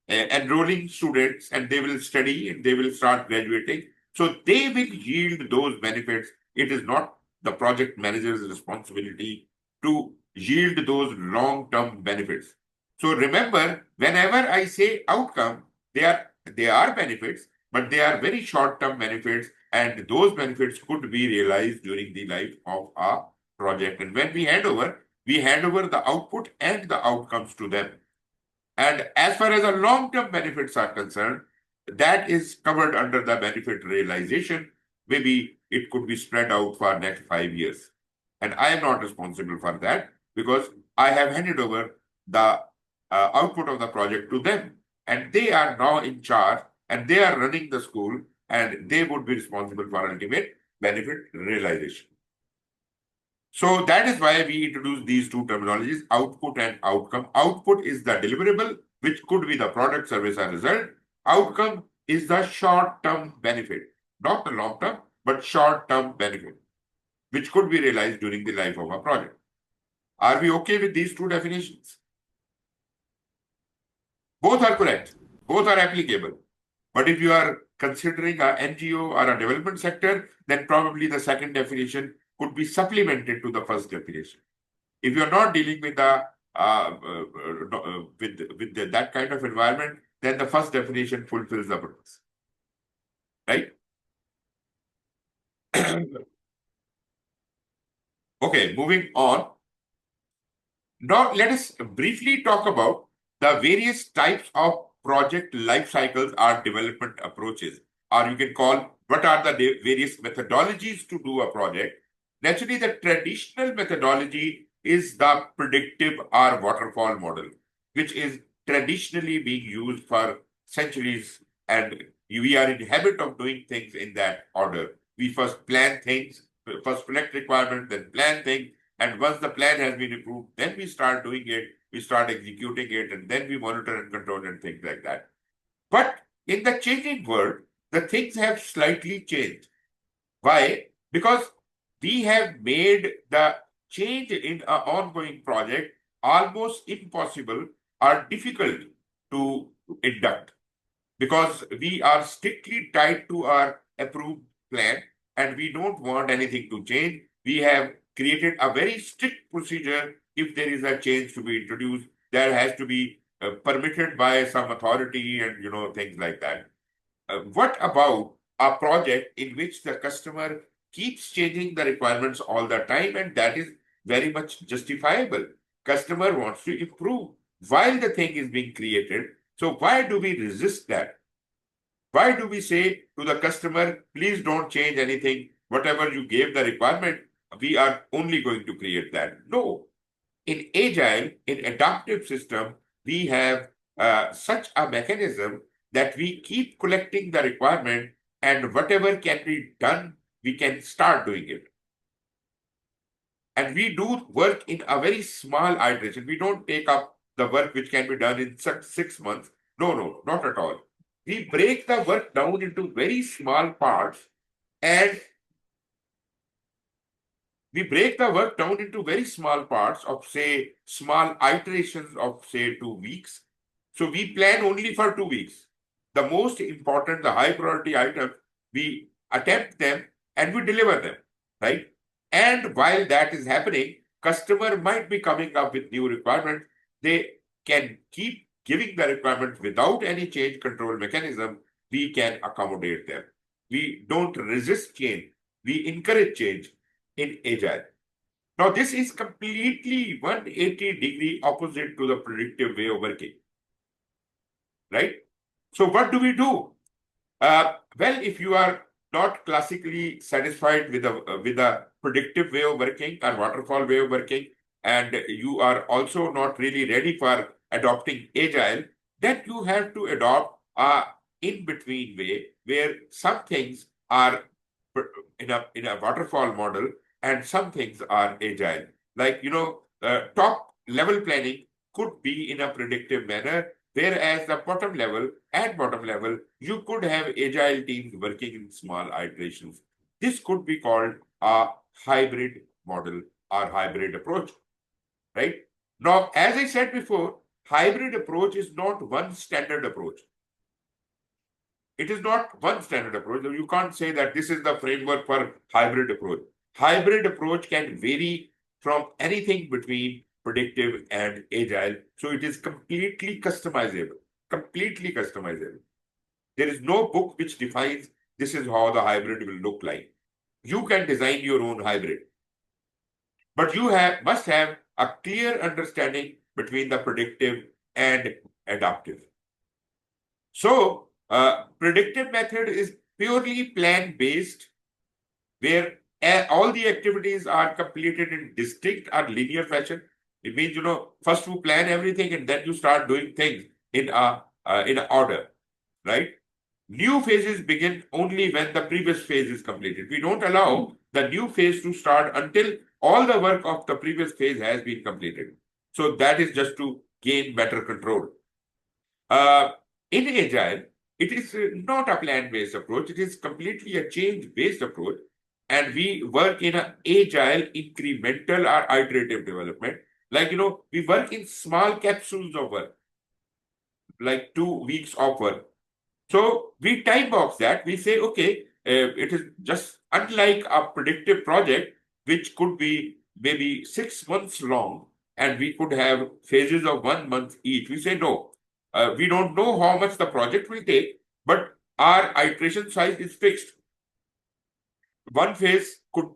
enrolling students, and they will study, and they will start graduating. So they will yield those benefits. It is not the project manager's responsibility to yield those long-term benefits. So remember, whenever I say outcome, they are benefits, but they are very short-term benefits, and those benefits could be realized during the life of a project. And when we hand over the output and the outcomes to them. And as far as the long-term benefits are concerned, that is covered under the benefit realization. Maybe it could be spread out for next 5 years. And I am not responsible for that because I have handed over the output of the project to them. And they are now in charge, and they are running the school, and they would be responsible for ultimate benefit realization. So that is why we introduced these two terminologies, output and outcome. Output is the deliverable, which could be the product, service, or result. Outcome is the short-term benefit, not the long-term, but short-term benefit, which could be realized during the life of a project. Are we okay with these two definitions? Both are correct. Both are applicable. But if you are considering an NGO or a development sector, then probably the second definition could be supplemented to the first definition. If you're not dealing with that kind of environment, then the first definition fulfills the purpose. Right? Okay, moving on. Now, let us briefly talk about the various types of project life cycles or development approaches, or you can call what are the various methodologies to do a project. Naturally, the traditional methodology is the predictive or waterfall model, which is traditionally being used for centuries, and we are in the habit of doing things in that order. We first plan things, first collect requirements, then plan things, and once the plan has been approved, then we start doing it, we start executing it, and then we monitor and control and things like that. But in the changing world, the things have slightly changed. Why? Because we have made the change in an ongoing project almost impossible or difficult to induct, because we are strictly tied to our approved plan and we don't want anything to change. We have created a very strict procedure. If there is a change to be introduced, there has to be permitted by some authority and things like that. What about a project in which the customer keeps changing the requirements all the time, and that is very much justifiable? Customer wants to improve while the thing is being created. So why do we resist that? Why do we say to the customer, please don't change anything, whatever you gave the requirement, we are only going to create that? No. In Agile, in adaptive system, we have such a mechanism that we keep collecting the requirement, and whatever can be done, we can start doing it. And we do work in a very small iteration. We don't take up the work which can be done in 6 months. No, not at all. We break the work down into very small parts, and of, say, small iterations of, say, 2 weeks. So we plan only for 2 weeks. The most important, the high priority items, we attempt them and we deliver them, right? And while that is happening, customer might be coming up with new requirements. They can keep giving the requirements without any change control mechanism. We can accommodate them. We don't resist change. We encourage change in Agile. Now, this is completely 180-degree opposite to the predictive way of working, right? So what do we do? Well, if you are not classically satisfied with a predictive way of working or waterfall way of working, and you are also not really ready for adopting Agile, then you have to adopt a in-between way where some things are in a waterfall model and some things are Agile. Like, top level planning could be in a predictive manner, whereas the bottom level, you could have Agile teams working in small iterations. This could be called a hybrid model or hybrid approach, right? Now, as I said before, hybrid approach is not one standard approach. It is not one standard approach. You can't say that this is the framework for hybrid approach. Hybrid approach can vary from anything between predictive and Agile. So it is completely customizable. Completely customizable. There is no book which defines this is how the hybrid will look like. You can design your own hybrid. But you must have a clear understanding between the predictive and adaptive. So, predictive method is purely plan-based, where all the activities are completed in distinct or linear fashion. It means, first you plan everything and then you start doing things in an order, right? New phases begin only when the previous phase is completed. We don't allow the new phase to start until all the work of the previous phase has been completed. So that is just to gain better control. In Agile, it is not a plan-based approach. It is completely a change-based approach. And we work in an agile, incremental or iterative development. Like, we work in small capsules of work, like 2 weeks of work. So we time box that. We say, okay, it is just unlike a predictive project, which could be maybe 6 months long, and we could have phases of 1 month each. We say, no, we don't know how much the project will take, but our iteration size is fixed. One phase could,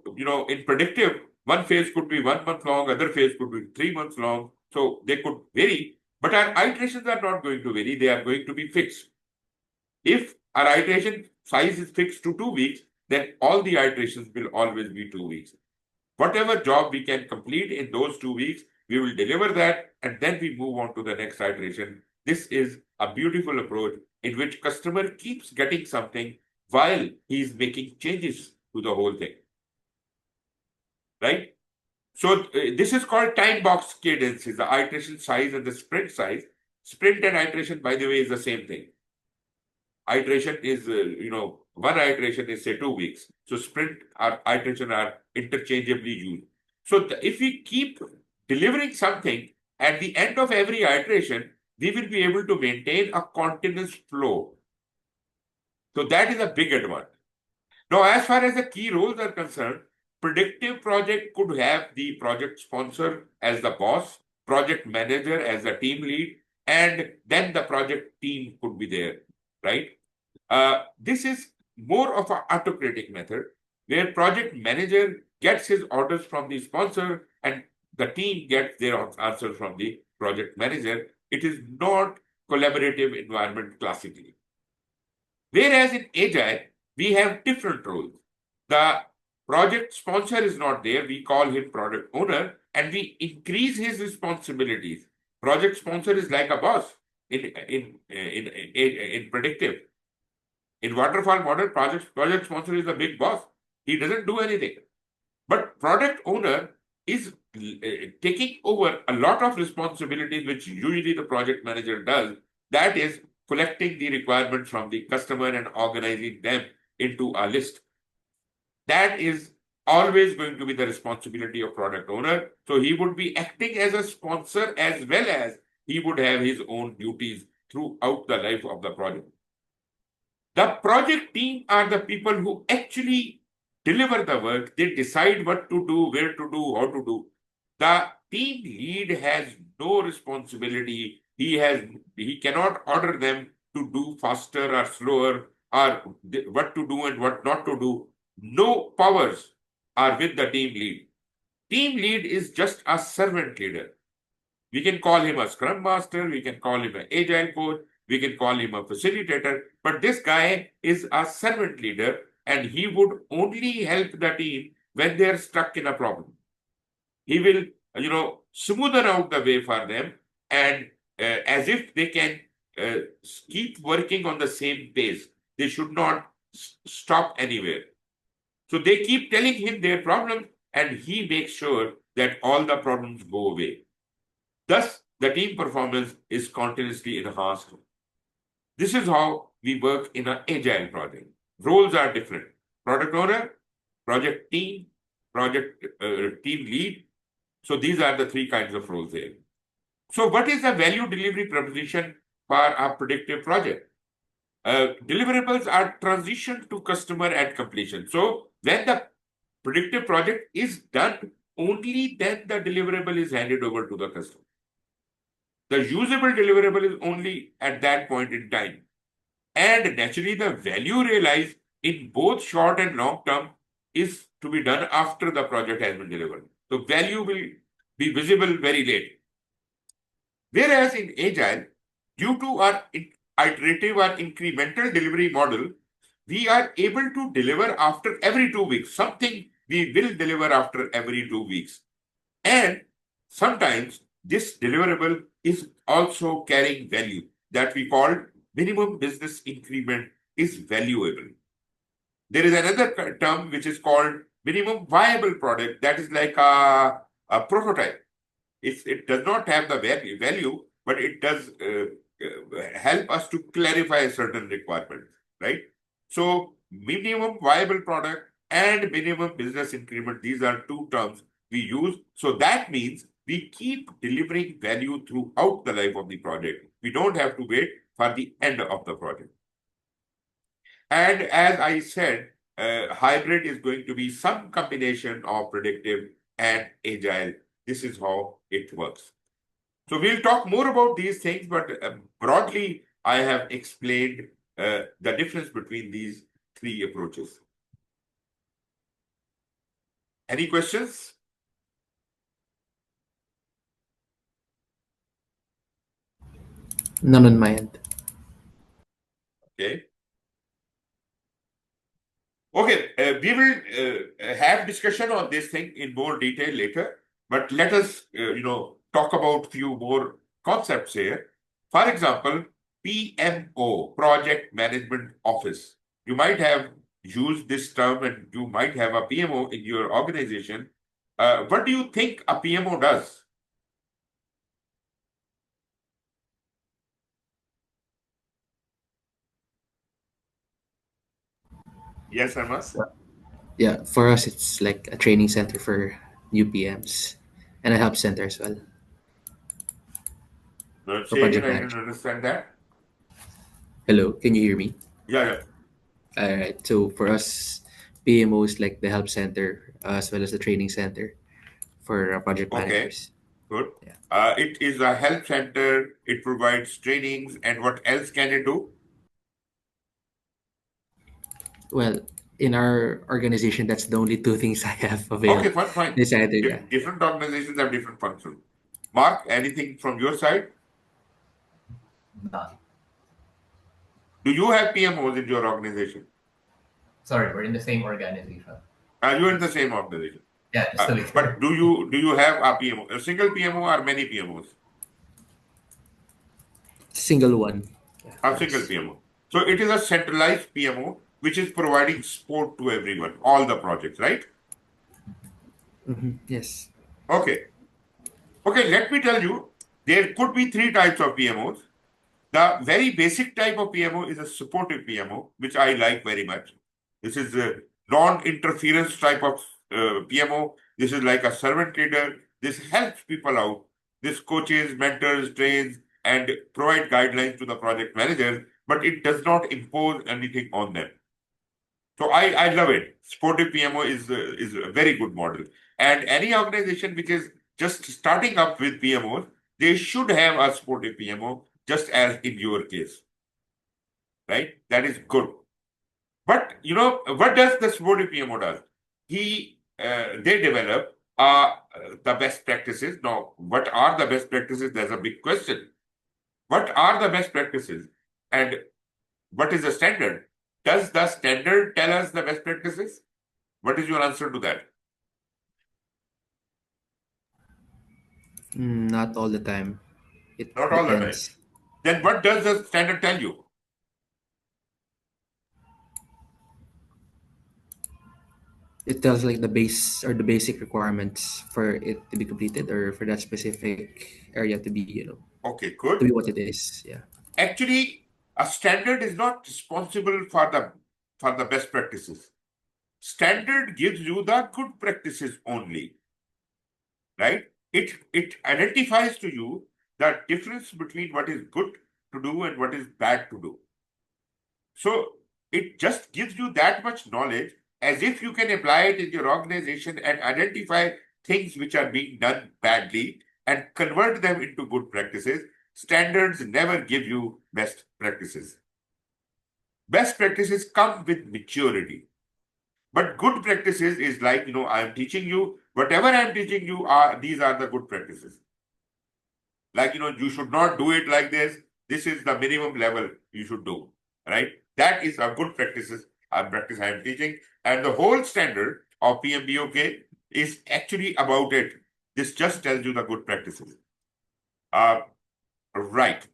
in predictive, one phase could be 1 month long, other phase could be 3 months long. So they could vary, but our iterations are not going to vary. They are going to be fixed. If our iteration size is fixed to 2 weeks, then all the iterations will always be 2 weeks. Whatever job we can complete in those 2 weeks, we will deliver that, and then we move on to the next iteration. This is a beautiful approach in which customer keeps getting something while he is making changes to the whole thing. Right? So this is called time box cadences, the iteration size and the sprint size. Sprint and iteration, by the way, is the same thing. Iteration is, one iteration is say 2 weeks. So sprint or iteration are interchangeably used. So if we keep delivering something at the end of every iteration, we will be able to maintain a continuous flow. So that is a big advantage. Now, as far as the key roles are concerned, predictive project could have the project sponsor as the boss, project manager as the team lead, and then the project team could be there, right? This is more of an autocratic method where project manager gets his orders from the sponsor and the team gets their answers from the project manager. It is not collaborative environment classically. Whereas in Agile, we have different roles. The project sponsor is not there. We call him product owner and we increase his responsibilities. Project sponsor is like a boss in predictive. In waterfall model, project sponsor is the big boss. He doesn't do anything. But product owner is taking over a lot of responsibilities, which usually the project manager does. That is collecting the requirements from the customer and organizing them into a list. That is always going to be the responsibility of product owner. So he would be acting as a sponsor as well as he would have his own duties throughout the life of the project. The project team are the people who actually deliver the work. They decide what to do, where to do, how to do. The team lead has no responsibility. He cannot order them to do faster or slower or what to do and what not to do. No powers are with the team lead. Team lead is just a servant leader. We can call him a scrum master. We can call him an agile coach. We can call him a facilitator. But this guy is a servant leader and he would only help the team when they're stuck in a problem. He will, smoothen out the way for them and as if they can keep working on the same pace. They should not stop anywhere. So they keep telling him their problems and he makes sure that all the problems go away. Thus, the team performance is continuously enhanced. This is how we work in an agile project. Roles are different. Product owner, project team, project team lead. So these are the three kinds of roles there. So what is the value delivery proposition for a predictive project? Deliverables are transitioned to customer at completion. So when the predictive project is done, only then the deliverable is handed over to the customer. The usable deliverable is only at that point in time. And naturally, the value realized in both short and long term is to be done after the project has been delivered. So value will be visible very late. Whereas in Agile, due to our iterative or incremental delivery model, we are able to deliver after every 2 weeks. Something we will deliver after every 2 weeks. And sometimes this deliverable is also carrying value that we call minimum business increment is valuable. There is another term which is called minimum viable product that is like a prototype. It does not have the value, but it does help us to clarify certain requirements, right? So minimum viable product and minimum business increment, these are two terms we use. So that means we keep delivering value throughout the life of the project. We don't have to wait for the end of the project. And as I said, hybrid is going to be some combination of predictive and agile. This is how it works. So we'll talk more about these things, but broadly, I have explained the difference between these three approaches. Any questions? None on my end. Okay. Okay, we will have discussion on this thing in more detail later, but let us, talk about few more concepts here. For example, PMO, Project Management Office. You might have used this term and you might have a PMO in your organization. What do you think a PMO does? Yes, Arman? Yeah, for us, it's like a training center for new PMs and a help center as well for Say again, project I didn't management. understand that. Hello, can you hear me? Yeah, yeah. All right. So for us, PMO is like the help center as well as the training center for project Okay, managers. good. Yeah. It is a help center. It provides trainings, and what else can it do? Well, in our organization, that's the only two things I have Okay, available. fine, fine. It's either, yeah. Different organizations have different functions. Mark, anything from your side? None. Do you have PMOs in your organization? Sorry, we're in the same organization. You're in the same organization. Yeah, just to be But clear. do you have a PMO, a single PMO or many PMOs? Single one. Yeah, A for single us. PMO. So it is a centralized PMO which is providing support to everyone, all the projects, right? Yes. Okay. Okay, let me tell you, there could be three types of PMOs. The very basic type of PMO is a supportive PMO, which I like very much. This is a non-interference type of PMO. This is like a servant leader. This helps people out. This coaches, mentors, trains, and provide guidelines to the project managers, but it does not impose anything on them. So I love it. Supportive PMO is a very good model. And any organization which is just starting up with PMOs, they should have a supportive PMO, just as in your case, right? That is good. But what does the supportive PMO does? They develop the best practices. Now, what are the best practices? There's a big question. What are the best practices? And what is the standard? Does the standard tell us the best practices? What is your answer to that? Not all the time. It Not all the time. depends. Then what does the standard tell you? It tells like the base or the basic requirements for it to be completed or for that specific area to be, Okay, to good. be what it is. Yeah. Actually, a standard is not responsible for the best practices. Standard gives you the good practices only, right? It identifies to you the difference between what is good to do and what is bad to do. So it just gives you that much knowledge as if you can apply it in your organization and identify things which are being done badly and convert them into good practices. Standards never give you best practices. Best practices come with maturity. But good practices is like, I am teaching you, whatever I am teaching you these are the good practices. Like, you should not do it like this. This is the minimum level you should do, right? That is a good practices, practice I am teaching. And the whole standard of PMBOK is actually about it. This just tells you the good practices. Right.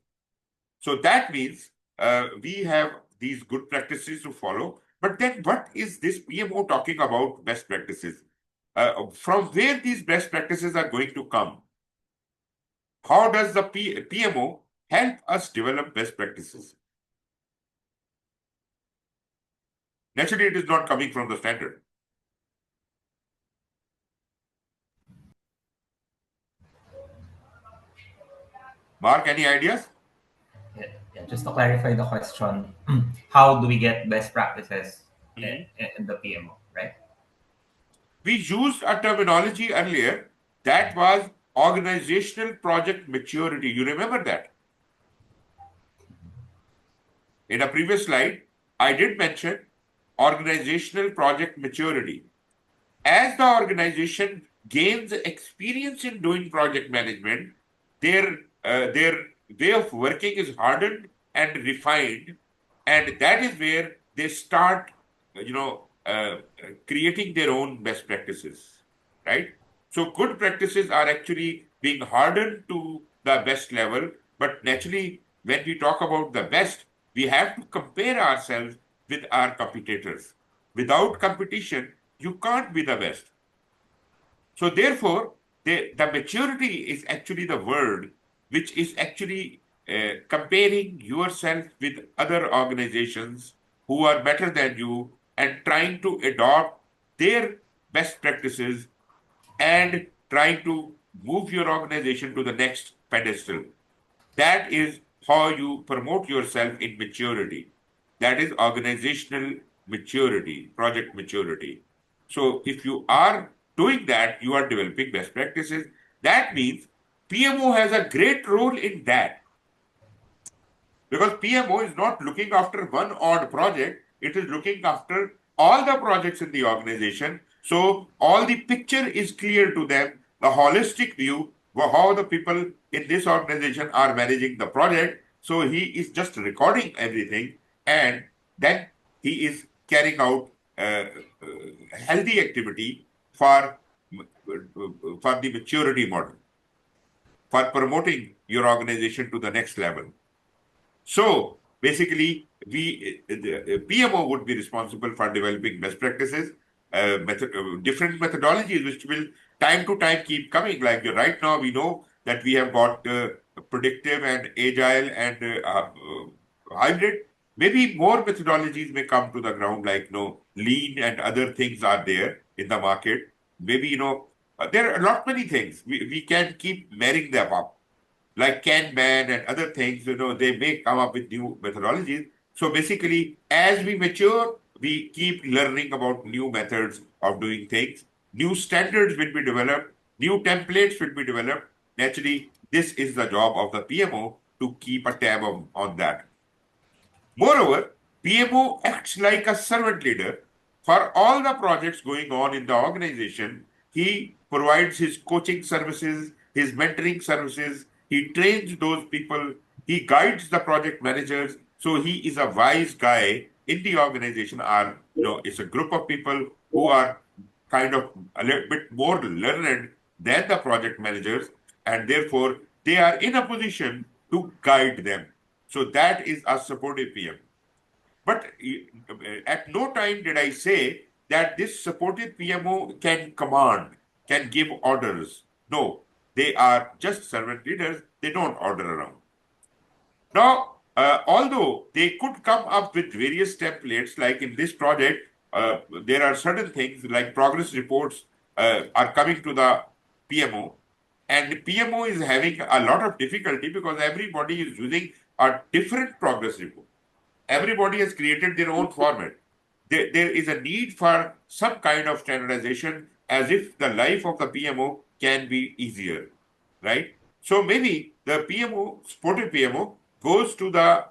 So that means we have these good practices to follow. But then what is this PMO talking about best practices? From where these best practices are going to come? How does the PMO help us develop best practices. Naturally, it is not coming from the standard. Mark, any ideas? Yeah, just to clarify the question, how do we get best practices Mhm. in the PMO, right? We used a terminology earlier that was organizational project maturity. You remember that? In a previous slide, I did mention organizational project maturity. As the organization gains experience in doing project management, their way of working is hardened and refined, and that is where they start, creating their own best practices, right? So good practices are actually being hardened to the best level, but naturally, when we talk about the best, we have to compare ourselves with our competitors. Without competition, you can't be the best. So therefore, the maturity is actually the word which is actually comparing yourself with other organizations who are better than you and trying to adopt their best practices and trying to move your organization to the next pedestal. That is how you promote yourself in maturity. That is organizational maturity, project maturity. So if you are doing that, you are developing best practices. That means PMO has a great role in that. Because PMO is not looking after one odd project, it is looking after all the projects in the organization. So all the picture is clear to them, the holistic view of how the people in this organization are managing the project. So he is just recording everything, and then he is carrying out healthy activity for, for the maturity model, for promoting your organization to the next level. So basically, the PMO would be responsible for developing best practices, different methodologies, which will time to time keep coming. Like right now, we know that we have got predictive and agile and hybrid. Maybe more methodologies may come to the ground, like lean and other things are there in the market. Maybe there are not many things. We can keep marrying them up like Kanban and other things, they may come up with new methodologies. So basically, as we mature, we keep learning about new methods of doing things. New standards will be developed, new templates will be developed. Naturally, this is the job of the PMO to keep a tab on that. Moreover, PMO acts like a servant leader for all the projects going on in the organization. He provides his coaching services, his mentoring services, he trains those people, he guides the project managers. So he is a wise guy in the organization, or it's a group of people who are kind of a little bit more learned than the project managers, and therefore they are in a position to guide them. So that is a supportive PM. But at no time did I say that this supportive PMO can command, can give orders. No, they are just servant leaders. They don't order around. Now, although they could come up with various templates, like in this project, there are certain things like progress reports are coming to the PMO, and the PMO is having a lot of difficulty because everybody is using a different progress report. Everybody has created their own format. There is a need for some kind of standardization as if the life of the PMO can be easier, right? So maybe the PMO, supportive PMO, goes to the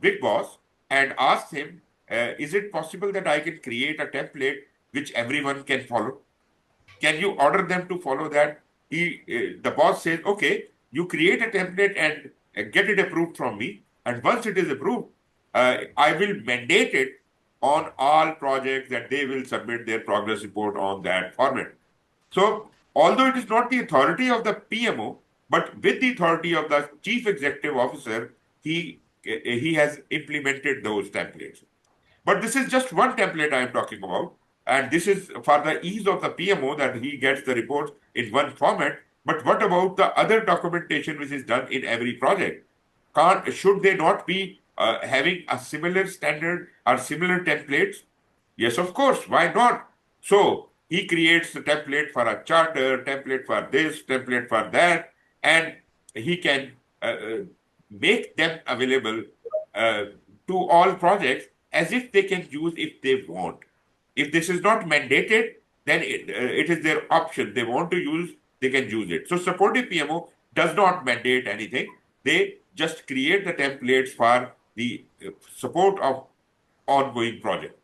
big boss and asks him, is it possible that I can create a template which everyone can follow? Can you order them to follow that? The boss says, okay, you create a template and get it approved from me. And once it is approved, I will mandate it on all projects that they will submit their progress report on that format. So, although it is not the authority of the PMO, but with the authority of the chief executive officer, he has implemented those templates. But this is just one template I am talking about. And this is for the ease of the PMO that he gets the reports in one format. But what about the other documentation which is done in every project? should they not be having a similar standard or similar templates? Yes, of course. Why not? So he creates a template for a charter, template for this, template for that, and he can make them available uh, to all projects as if they can use if they want. If this is not mandated, then it is their option. They want to use, they can use it. So supportive PMO does not mandate anything. They just create the templates for the support of ongoing project.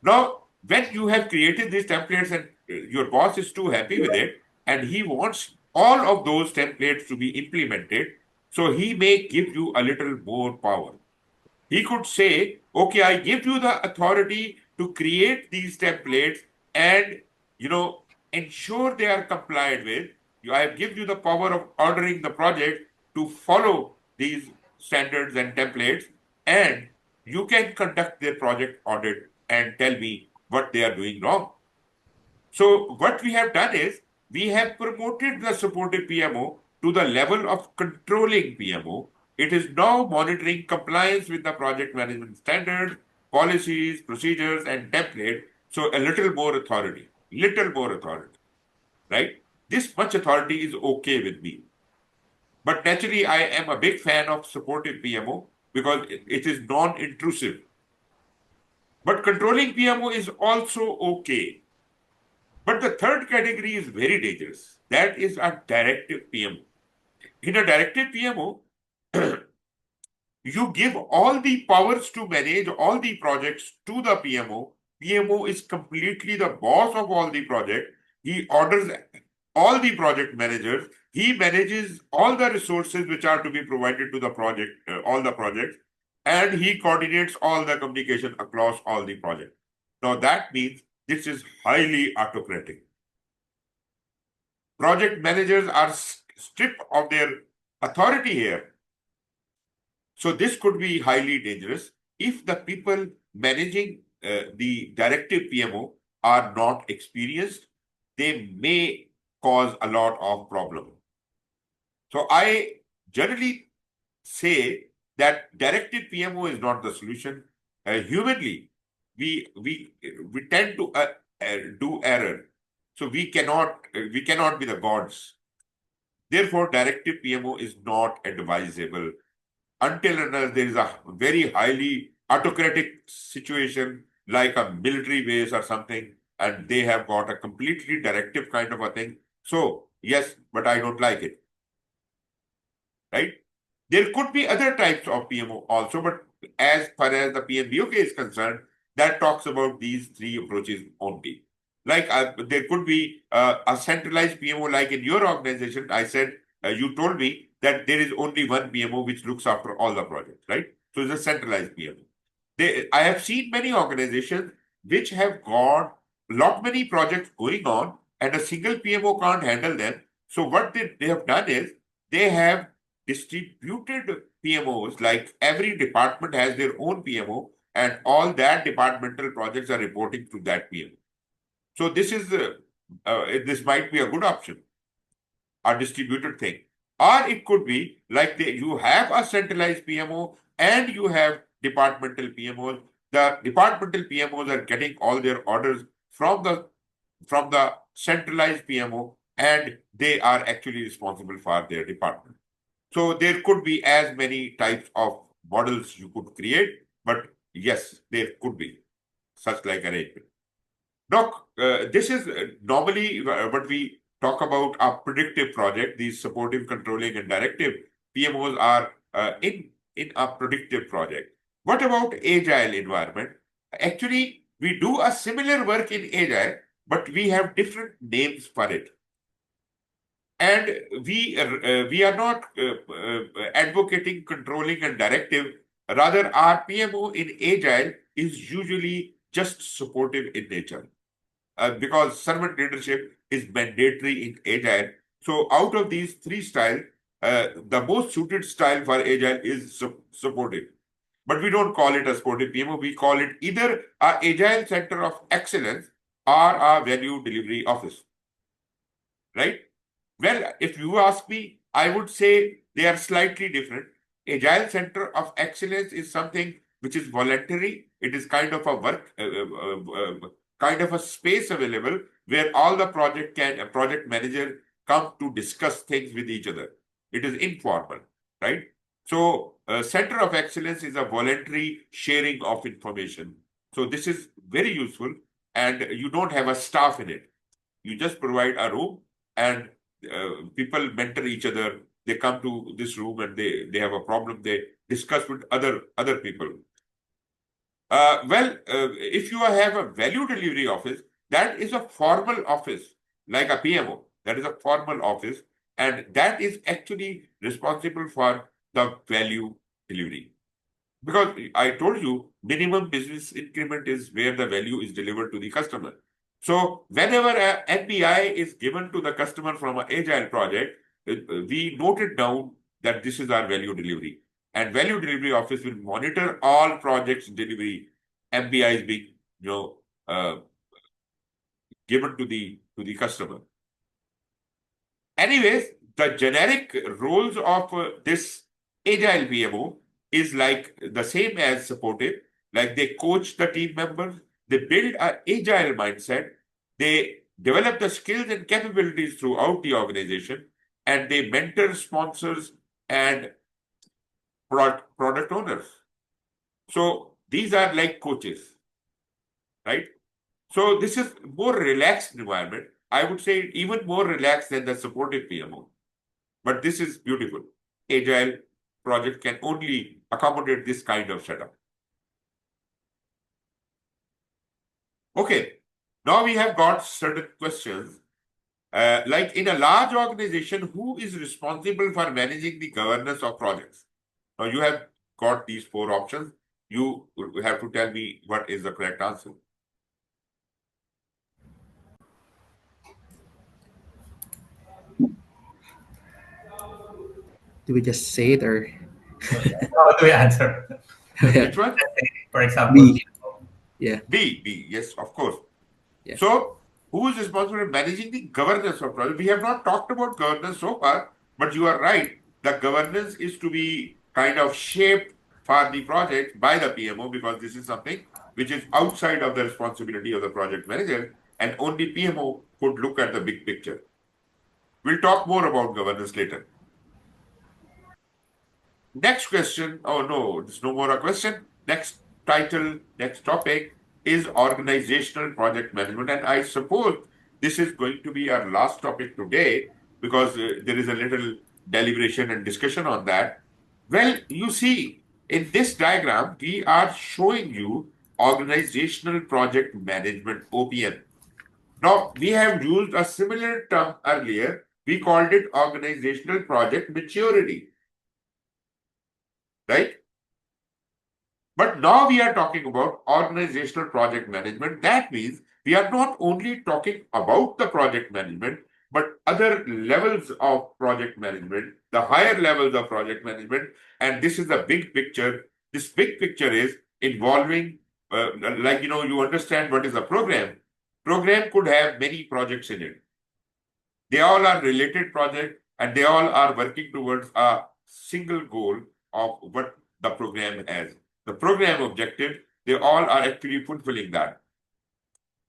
Now, when you have created these templates and your boss is too happy with it, and he wants all of those templates to be implemented, so he may give you a little more power. He could say, okay, I give you the authority to create these templates and, ensure they are complied with. I give you the power of ordering the project to follow these standards and templates, and you can conduct their project audit and tell me what they are doing wrong. So what we have done is we have promoted the supportive PMO to the level of controlling PMO. It is now monitoring compliance with the project management standards, policies, procedures, and template. So a little more authority, right? This much authority is okay with me. But naturally, I am a big fan of supportive PMO because it is non-intrusive. But controlling PMO is also okay. But the third category is very dangerous. That is a directive PMO. In a directive PMO, you give all the powers to manage all the projects to the PMO. PMO is completely the boss of all the project. He orders all the project managers. He manages all the resources which are to be provided to the project, all the projects, and he coordinates all the communication across all the projects. Now that means this is highly autocratic. Project managers are stripped of their authority here. So this could be highly dangerous if the people managing the directive PMO are not experienced. They may cause a lot of problem. So I generally say that directive PMO is not the solution. Humanly, we tend to do error. So we cannot be the gods. Therefore, directive PMO is not advisable until unless there is a very highly autocratic situation like a military base or something, and they have got a completely directive kind of a thing. So, yes, but I don't like it. Right? There could be other types of PMO also, but as far as the PMBOK is concerned, that talks about these three approaches only. Like there could be a centralized PMO, like in your organization. I said, you told me that there is only one PMO which looks after all the projects, right? So it's a centralized PMO. I have seen many organizations which have got lot many projects going on, and a single PMO can't handle them. So what they have done is they have distributed PMOs, like every department has their own PMO, and all that departmental projects are reporting to that PMO. So this might be a good option, a distributed thing. Or it could be like you have a centralized PMO and you have departmental PMOs. The departmental PMOs are getting all their orders from the centralized PMO, and they are actually responsible for their department. So there could be as many types of models you could create, but yes, there could be such like arrangement. Now, this is normally what we talk about a predictive project. These supportive, controlling, and directive PMOs are in a predictive project. What about agile environment? Actually, we do a similar work in agile, but we have different names for it. And we are not advocating controlling and directive. Rather, our PMO in agile is usually just supportive in nature, because servant leadership is mandatory in agile. So, out of these three styles, the most suited style for agile is supportive. But we don't call it a supportive PMO. We call it either our agile center of excellence or our value delivery office. Right? Well, if you ask me, I would say they are slightly different. Agile Center of Excellence is something which is voluntary. It is kind of a kind of a space available where all the project manager come to discuss things with each other. It is informal, right? So, Center of Excellence is a voluntary sharing of information. So this is very useful, and you don't have a staff in it. You just provide a room, and people mentor each other. They come to this room and they have a problem. They discuss with other people. If you have a value delivery office, that is a formal office, like a PMO. That is a formal office, and that is actually responsible for the value delivery. Because I told you, minimum business increment is where the value is delivered to the customer. So whenever a NBI is given to the customer from an agile project, we noted down that this is our value delivery. And value delivery office will monitor all projects delivery. MBI is being, given to the customer. Anyways, the generic roles of this agile PMO is like the same as supportive. Like they coach the team members, they build an agile mindset, they develop the skills and capabilities throughout the organization, and they mentor sponsors and product owners. So these are like coaches, right? So this is more relaxed environment. I would say even more relaxed than the supportive PMO. But this is beautiful. Agile project can only accommodate this kind of setup. Okay, now we have got certain questions. Like in a large organization, who is responsible for managing the governance of projects? Now you have got these 4 options. You have to tell me what is the correct answer. Do we just say it or? How do we answer? Which one? For example, B. Yeah. B, yes, of course. Yeah. So, who is responsible for managing the governance of project? We have not talked about governance so far, but you are right. The governance is to be kind of shaped for the project by the PMO, because this is something which is outside of the responsibility of the project manager, and only PMO could look at the big picture. We'll talk more about governance later. Next question. Oh no, there's no more a question. Next title, next topic is organizational project management. And I suppose this is going to be our last topic today, because there is a little deliberation and discussion on that. Well, you see, in this diagram, we are showing you organizational project management, OPM. Now, we have used a similar term earlier. We called it organizational project maturity. Right? But now we are talking about organizational project management. That means we are not only talking about the project management, but other levels of project management, the higher levels of project management. And this is the big picture. This big picture is involving, you understand what is a program. Program could have many projects in it. They all are related projects, and they all are working towards a single goal of what the program has. The program objective, they all are actually fulfilling that,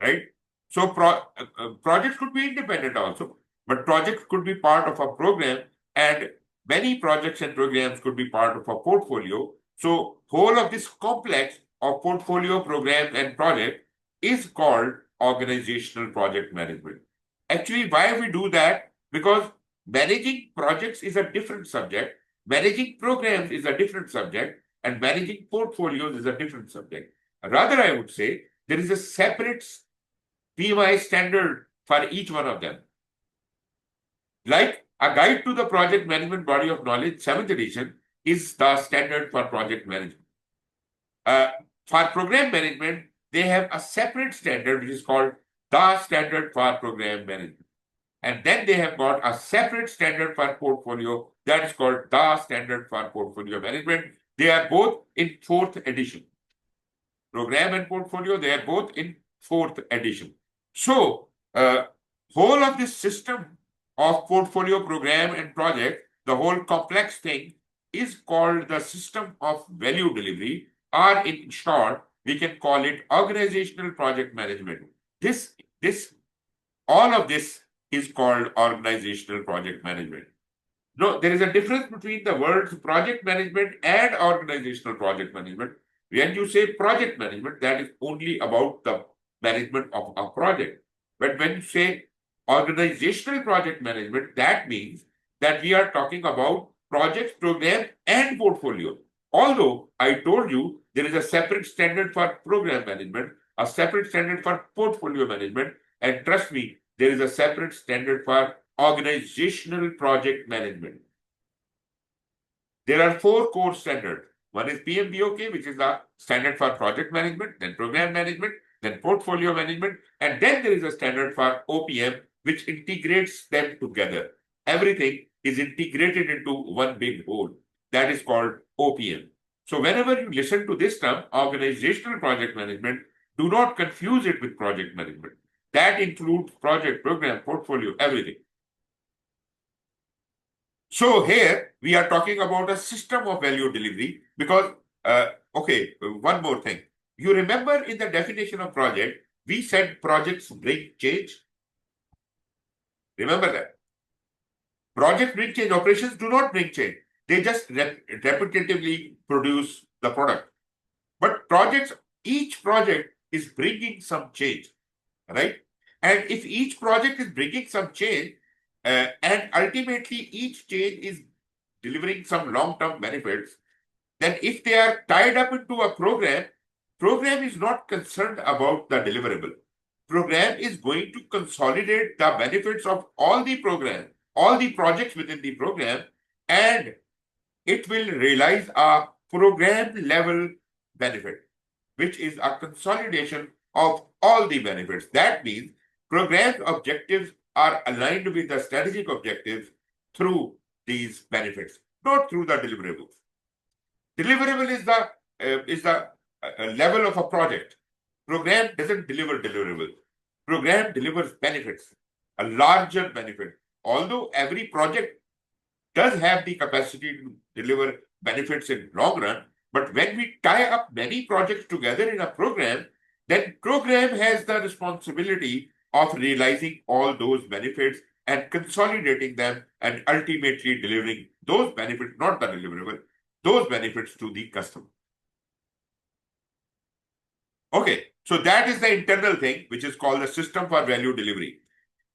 right? So projects could be independent also, but projects could be part of a program, and many projects and programs could be part of a portfolio. So whole of this complex of portfolio, program, and project is called organizational project management. Actually, why we do that? Because managing projects is a different subject, managing programs is a different subject, and managing portfolios is a different subject. Rather, I would say there is a separate PMI standard for each one of them. Like a guide to the project management body of knowledge, 7th edition, is the standard for project management. For program management, they have a separate standard which is called the standard for program management. And then they have got a separate standard for portfolio that is called the standard for portfolio management. They are both in 4th edition. Program and portfolio, they are both in 4th edition. So, whole of this system of portfolio, program, and project, the whole complex thing is called the system of value delivery, or in short, we can call it organizational project management. All of this is called organizational project management. No, there is a difference between the words project management and organizational project management. When you say project management, that is only about the management of a project. But when you say organizational project management, that means that we are talking about projects, program, and portfolio. Although I told you there is a separate standard for program management, a separate standard for portfolio management, and trust me, there is a separate standard for organizational project management. There are 4 core standards. One is PMBOK, which is the standard for project management, then program management, then portfolio management, and then there is a standard for OPM, which integrates them together. Everything is integrated into one big whole. That is called OPM. So whenever you listen to this term, organizational project management, do not confuse it with project management. That includes project, program, portfolio, everything. So here we are talking about a system of value delivery because, okay, one more thing. You remember in the definition of project, we said projects bring change. Remember that. Projects bring change, operations do not bring change. They just repetitively produce the product. But each project is bringing some change, right? And if each project is bringing some change, and ultimately each change is delivering some long-term benefits, then if they are tied up into a program is not concerned about the deliverable. Program is going to consolidate the benefits of all the program, all the projects within the program, and it will realize a program level benefit, which is a consolidation of all the benefits. That means program objectives are aligned with the strategic objectives through these benefits, not through the deliverables. Deliverable is the level of a project. Program doesn't deliver deliverables. Program delivers benefits, a larger benefit. Although every project does have the capacity to deliver benefits in long run, but when we tie up many projects together in a program, then program has the responsibility of realizing all those benefits and consolidating them and ultimately delivering those benefits, not the deliverable, those benefits to the customer. Okay, so that is the internal thing, which is called the system for value delivery.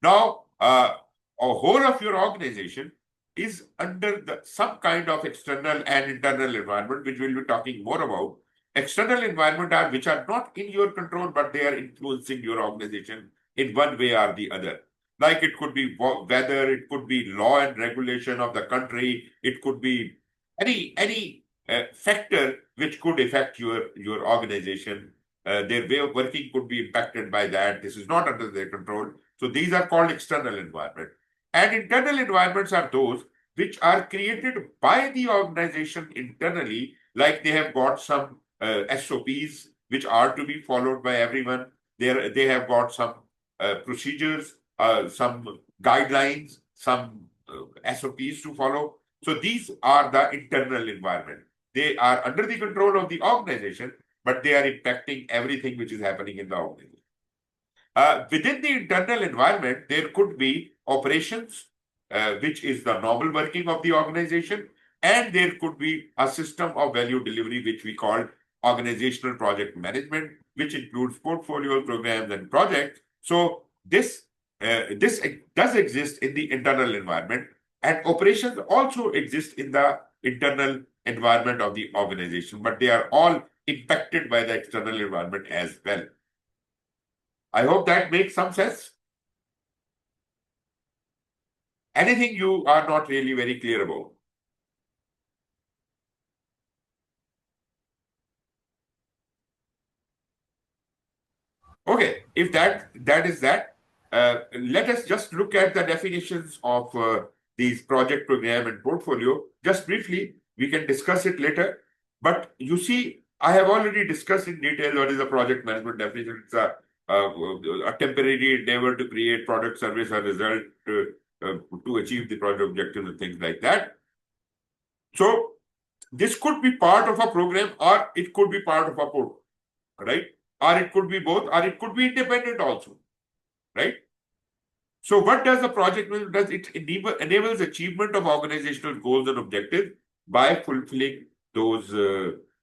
Now, a whole of your organization is under some kind of external and internal environment, which we'll be talking more about. External environment are which are not in your control, but they are influencing your organization in one way or the other. Like it could be weather, it could be law and regulation of the country, it could be any factor which could affect your organization. Their way of working could be impacted by that. This is not under their control. So these are called external environment. And internal environments are those which are created by the organization internally, like they have got some SOPs which are to be followed by everyone. They have got some procedures, some guidelines, some SOPs to follow. So these are the internal environment. They are under the control of the organization, but they are impacting everything which is happening in the organization. Within the internal environment, there could be operations, which is the normal working of the organization, and there could be a system of value delivery, which we call organizational project management, which includes portfolio, programs, and projects. So this does exist in the internal environment, and operations also exist in the internal environment of the organization, but they are all impacted by the external environment as well. I hope that makes some sense. Anything you are not really very clear about? Okay, if that is that, let us just look at the definitions of these project, program, and portfolio. Just briefly, we can discuss it later. But you see, I have already discussed in detail what is a project management definition. It's a temporary endeavor to create product, service, or result to achieve the project objectives and things like that. So This could be part of a program, or it could be part of a port, right? Or it could be both, or it could be independent also, right? So what does the project do? Does it enables achievement of organizational goals and objectives by fulfilling those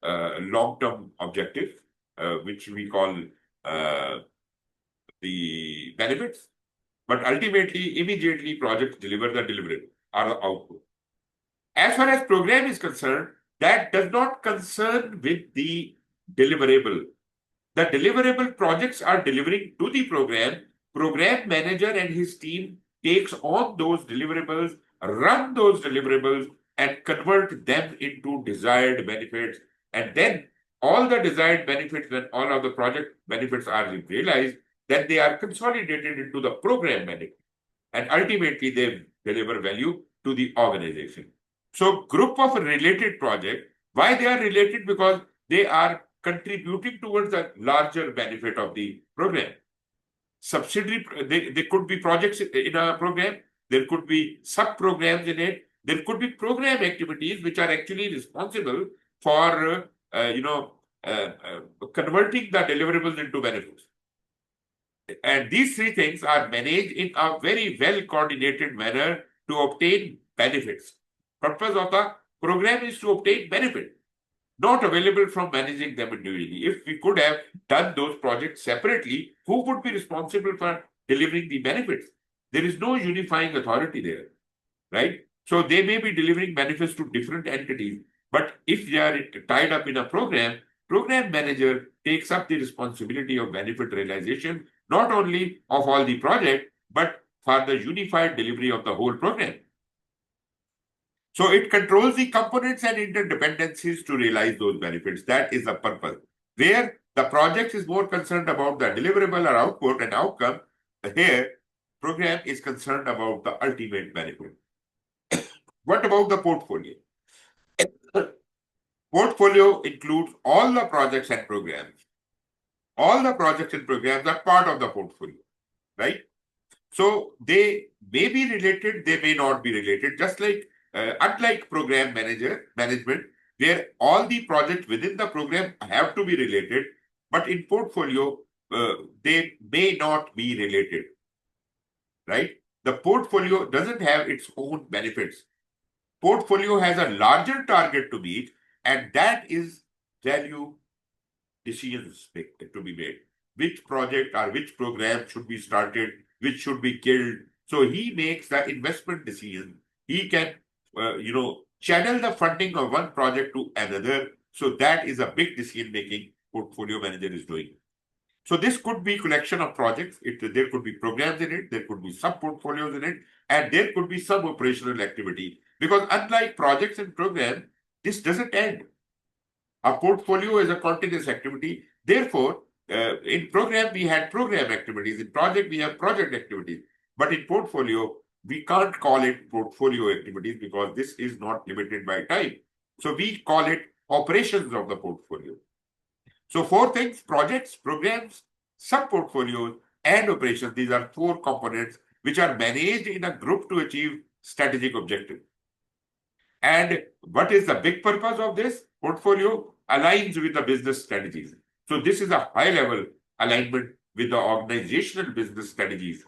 long-term objectives, which we call uh, the benefits. But ultimately, immediately, projects deliver the deliverable or the output. As far as program is concerned, that does not concern with the deliverable. The deliverable projects are delivering to the program manager and his team takes on those deliverables, run those deliverables, and convert them into desired benefits. And then all the desired benefits, when all of the project benefits are realized, then they are consolidated into the program benefit. And ultimately they deliver value to the organization. So group of related projects, why they are related? Because they are contributing towards a larger benefit of the program. Subsidiary, they could be projects in a program, there could be sub-programs in it, there could be program activities which are actually responsible for, converting the deliverables into benefits. And these three things are managed in a very well-coordinated manner to obtain benefits. Purpose of the program is to obtain benefit, not available from managing them individually. If we could have done those projects separately, who would be responsible for delivering the benefits? There is no unifying authority there, right? So they may be delivering benefits to different entities, but if they are tied up in a program manager takes up the responsibility of benefit realization, not only of all the project, but for the unified delivery of the whole program. So it controls the components and interdependencies to realize those benefits. That is the purpose. Where the project is more concerned about the deliverable or output and outcome, here program is concerned about the ultimate benefit. What about the portfolio? Portfolio includes all the projects and programs. All the projects and programs are part of the portfolio, right? So they may be related, they may not be related, just like unlike program management, where all the projects within the program have to be related, but in portfolio, they may not be related, right? The portfolio doesn't have its own benefits. Portfolio has a larger target to meet, and that is value decisions to be made. Which project or which program should be started, which should be killed. So he makes the investment decision. He can, channel the funding of one project to another. So that is a big decision making portfolio manager is doing. So this could be collection of projects. There could be programs in it, there could be sub portfolios in it, and there could be some operational activity. Because unlike projects and programs, this doesn't end. Our portfolio is a continuous activity. Therefore, in program, we had program activities. In project, we have project activities. But in portfolio, we can't call it portfolio activities because this is not limited by time. So we call it operations of the portfolio. So four things: projects, programs, sub-portfolios, and operations. These are four components which are managed in a group to achieve strategic objectives. And what is the big purpose of this? Portfolio aligns with the business strategies. So this is a high-level alignment with the organizational business strategies.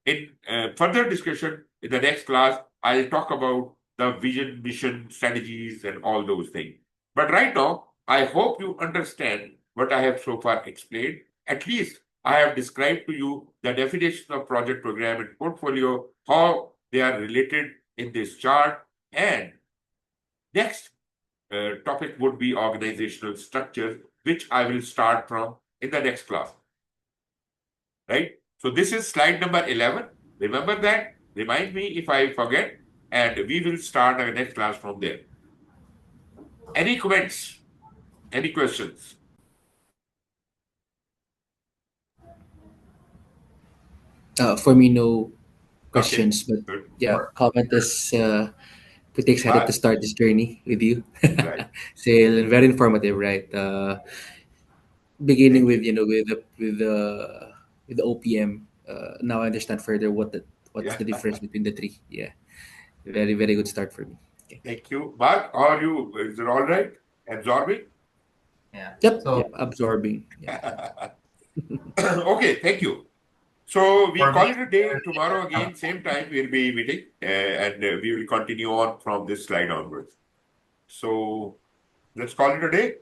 In further discussion in the next class, I'll talk about the vision, mission, strategies, and all those things. But right now, I hope you understand what I have so far explained. At least I have described to you the definition of project, program, and portfolio, how they are related in this chart, and next topic would be organizational structure, which I will start from in the next class. Right? So this is slide number 11. Remember that. Remind me if I forget, and we will start our next class from there. Any comments? Any questions? For me, no Okay, questions, but good. yeah, comment is pretty excited to But, start this journey with you. right. So very informative, right? Beginning Thank with you. with the OPM. Now I understand further what's Yeah. the difference between the three. Yeah, very good start for me. Thank you. Mark, how are you? Is it all right? Absorbing? Yeah. Yep, So yep, absorbing. Yeah. Okay, thank you. So we for me, call it a day. Tomorrow again, same time, we'll be meeting and we will continue on from this slide onwards. So let's call it a day.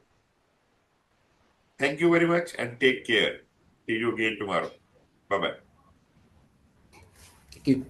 Thank you very much and take care. See you again tomorrow. Bye bye. Thank you.